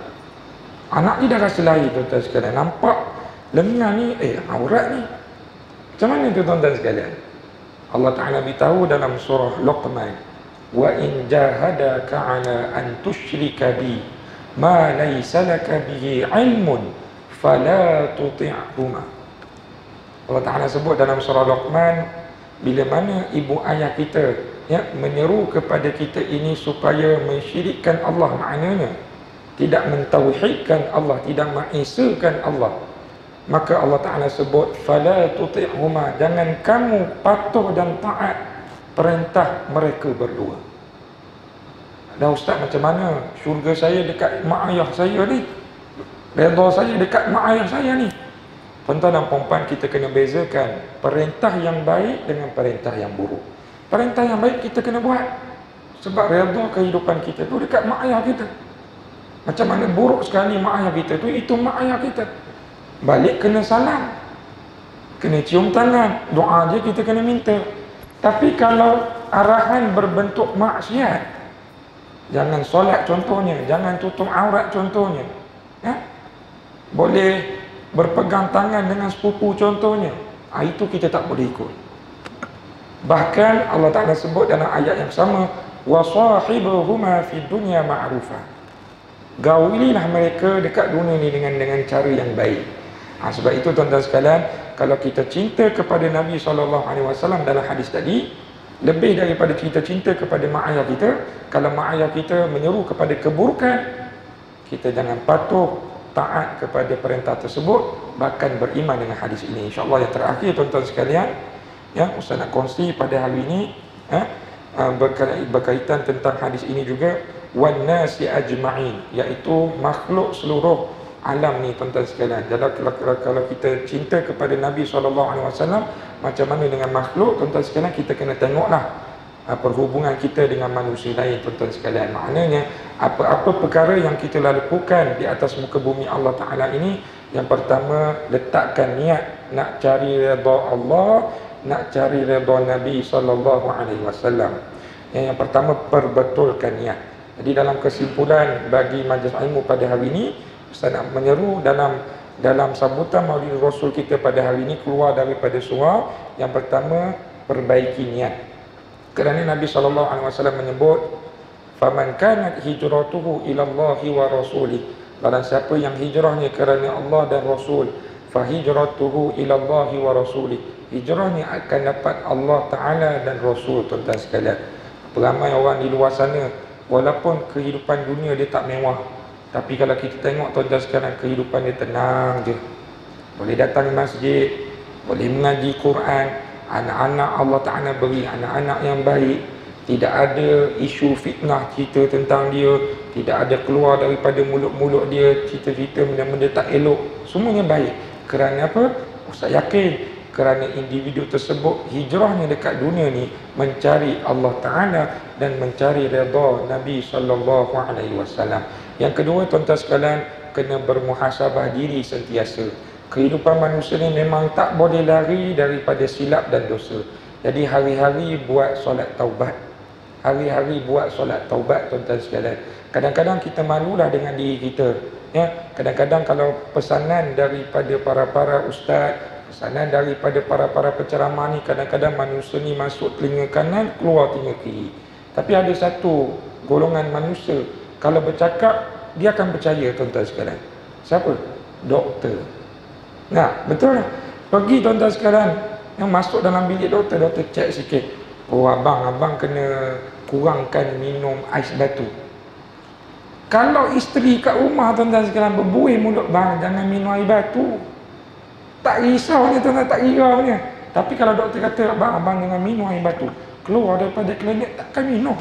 Anak ni dah rasa lari tuan-tuan sekalian, nampak lengan ni aurat ni. Macam mana tu tuan-tuan sekalian? Allah Ta'ala beritahu dalam surah Luqman, wa in jahadaka ala an tusyrika bi ma laysa laka bihi ilmun fala tuti'huma. Allah Ta'ala sebut dalam surah Luqman, bila mana ibu ayah kita menyeru kepada kita ini supaya mensyirikkan Allah, maknanya tidak mentauhidkan Allah, tidak mengesakan Allah, maka Allah Ta'ala sebut fala tuti'huma, jangan kamu patuh dan taat perintah mereka berdua. Dah ustaz, macam mana syurga saya dekat mak ayah saya ni, redha saya dekat mak ayah saya ni? Tuan-tuan dan puan-puan, kita kena bezakan perintah yang baik dengan perintah yang buruk. Perintah yang baik kita kena buat sebab redha kehidupan kita tu dekat mak ayah kita. Macam mana buruk sekali mak ayah kita tu, itu mak ayah kita. Balik kena salam, kena cium tangan, doa je kita kena minta. Tapi kalau arahan berbentuk maksiat, jangan solat contohnya, jangan tutup aurat contohnya, boleh berpegang tangan dengan sepupu contohnya, itu kita tak boleh ikut. Bahkan Allah Ta'ala sebut dalam ayat yang sama, wa sahibuhuma fid dunya ma'rufa, gaulilah mereka dekat dunia ni dengan cara yang baik. Sebab itu tuan-tuan sekalian, kalau kita cinta kepada Nabi SAW dalam hadis tadi, lebih daripada kita cinta kepada mak ayah kita, kalau mak ayah kita menyeru kepada keburukan, kita jangan patuh taat kepada perintah tersebut, bahkan beriman dengan hadis ini. InsyaAllah yang terakhir tuan-tuan sekalian, Ustaz nak kongsi pada hari ini berkaitan tentang hadis ini juga, wan nasi ajma'in, iaitu makhluk seluruh alam ni tuan-tuan sekalian. Jadi kalau kita cinta kepada Nabi SAW, macam mana dengan makhluk tuan-tuan sekalian, kita kena tengoklah perhubungan kita dengan manusia lain tuan-tuan sekalian. Maknanya apa-apa perkara yang kita lakukan di atas muka bumi Allah Ta'ala ini, yang pertama letakkan niat nak cari redha Allah, nak cari redha Nabi SAW. Yang pertama, perbetulkan niat. Jadi dalam kesimpulan bagi majlis ilmu pada hari ini, Ustaz nak menyeru dalam sambutan Maulid Rasul kita pada hari ini, keluar daripada surau. Yang pertama, perbaiki niat. Kerana Nabi SAW menyebut, faman kanat hijratuhu ila Allahi wa rasulih, barang siapa yang hijrahnya kerana Allah dan Rasul, fa hijratuhu ila Allahi wa rasulih, hijrahnya akan dapat Allah Ta'ala dan Rasul. Tuan-tuan sekalian, ramai orang di luar sana, walaupun kehidupan dunia dia tak mewah, tapi kalau kita tengok tuan-tuan sekalian, kehidupan dia tenang je. Boleh datang masjid, boleh mengaji Quran, anak-anak Allah Ta'ala beri anak-anak yang baik, Tidak ada isu fitnah cerita tentang dia, tidak ada keluar daripada mulut-mulut dia cerita-cerita benda-benda tak elok. Semuanya baik. Kerana apa? Ustaz yakin kerana individu tersebut hijrahnya dekat dunia ni mencari Allah Ta'ala dan mencari redha Nabi SAW. Yang kedua, tuan-tuan sekalian, kena bermuhasabah diri sentiasa. Kehidupan manusia ni memang tak boleh lari daripada silap dan dosa. Jadi hari-hari buat solat taubat. Hari-hari buat solat taubat, tuan-tuan sekalian. Kadang-kadang kita malulah dengan diri kita. Ya, kadang-kadang kalau pesanan daripada para ustaz, pesanan daripada para penceramah ni, kadang-kadang manusia ni masuk telinga kanan, keluar telinga kiri. Tapi ada satu golongan manusia, kalau bercakap, dia akan percaya, tuan-tuan sekalian. Siapa? Doktor. Nah, betul lah. Pergi, tuan-tuan sekalian, yang masuk dalam bilik doktor, doktor cek sikit. Oh abang kena kurangkan minum ais batu. Kalau isteri kat rumah, tuan-tuan sekalian, berbuih mulut, bang jangan minum air batu, tak risau ni, tuan-tuan, tak risau ni. Tapi kalau doktor kata abang jangan minum air batu, keluar daripada klinik takkan minum.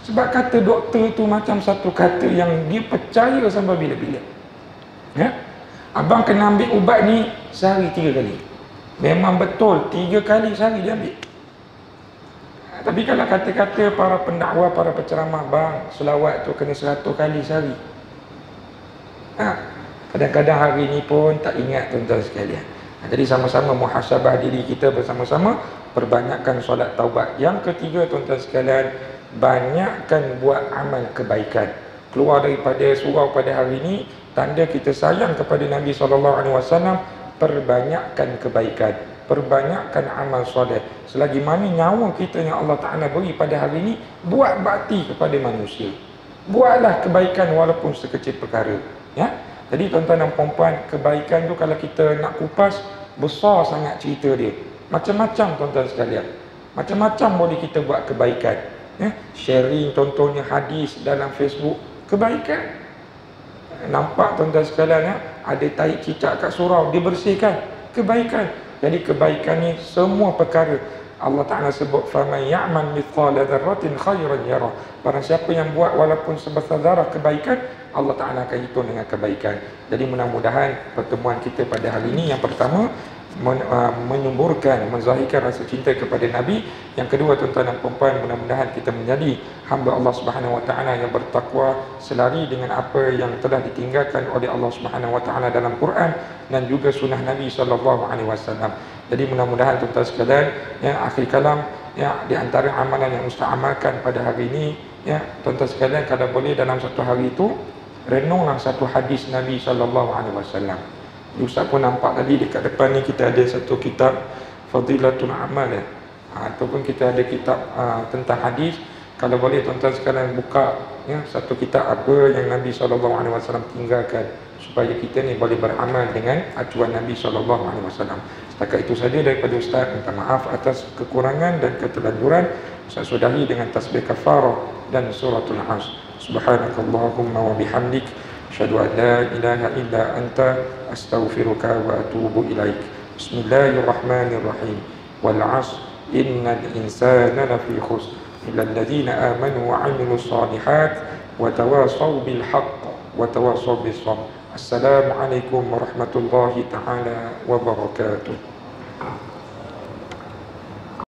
Sebab kata doktor tu macam satu kata yang dia percaya sampai bila-bila. Ya? Abang kena ambil ubat ni sehari 3 kali. Memang betul 3 kali sehari dia ambil. Tapi kalau kata-kata para pendakwa, para penceramah, bang selawat tu kena 100 kali sehari. Kadang-kadang hari ni pun tak ingat, tuan-tuan sekalian. Jadi sama-sama muhasabah diri kita bersama-sama, perbanyakkan solat taubat. Yang ketiga, tuan-tuan sekalian, banyakkan buat amal kebaikan. Keluar daripada surau pada hari ini, tanda kita sayang kepada Nabi SAW, perbanyakkan kebaikan, perbanyakkan amal soleh. Selagi mana nyawa kita yang Allah Ta'ala beri pada hari ini, buat bakti kepada manusia. Buatlah kebaikan walaupun sekecil perkara. Ya? Jadi tuan-tuan dan puan-puan, kebaikan tu kalau kita nak kupas, besar sangat cerita dia. Macam-macam, tuan-tuan sekalian. Macam-macam boleh kita buat kebaikan. Ya? Sharing contohnya hadis dalam Facebook, kebaikan. Nampak, tuan-tuan sekalian, ya? Ada tai cicak kat surau, dibersihkan, kebaikan. Jadi kebaikan ni semua perkara. Allah Ta'ala sebut, فَمَنْ يَعْمَنْ مِثْقَالَ ذَرَّةٍ خَيْرًا يَرَهُ. Barang siapa yang buat walaupun sebesar zarah kebaikan, Allah Ta'ala akan hitung dengan kebaikan. Jadi mudah-mudahan pertemuan kita pada hari ini, yang pertama, menyuburkan, menzahirkan rasa cinta kepada Nabi. Yang kedua, tuan-tuan dan puan-puan, mudah-mudahan kita menjadi hamba Allah Subhanahu Wa Ta'ala yang bertakwa, selari dengan apa yang telah ditinggalkan oleh Allah Subhanahu Wa Ta'ala dalam Quran dan juga sunnah Nabi Sallallahu Alaihi Wasallam. Jadi mudah-mudahan, tuan-tuan sekalian, ya, akhir kalam, ya, di antara amalan yang Ustaz amalkan pada hari ini, ya, tuan-tuan sekalian, kalau boleh dalam satu hari itu renunglah satu hadis Nabi Sallallahu Alaihi Wasallam. Ustaz pun nampak tadi dekat depan ni kita ada satu kitab Fadilatul Amal, ya. Ataupun kita ada kitab tentang hadis. Kalau boleh tuan-tuan sekalian buka, ya, satu kitab apa yang Nabi SAW tinggalkan, supaya kita ni boleh beramal dengan acuan Nabi SAW. Setakat itu saja daripada Ustaz. Minta maaf atas kekurangan dan keterlanjuran. Ustaz sudahi dengan tasbih kafarah dan suratul Asr. Subhanakallahumma wa bihamdik, asyhadu an la ilaha illa anta, astaghfiruka wa atubu ilaik. Bismillahirrahmanirrahim. Wal 'asr innal insana lafi khusr illa alladhina amanu wa 'amilus shalihat wa tawasaw bil haqq wa tawasaw bis sabr. Assalamualaikum warahmatullahi taala wabarakatuh.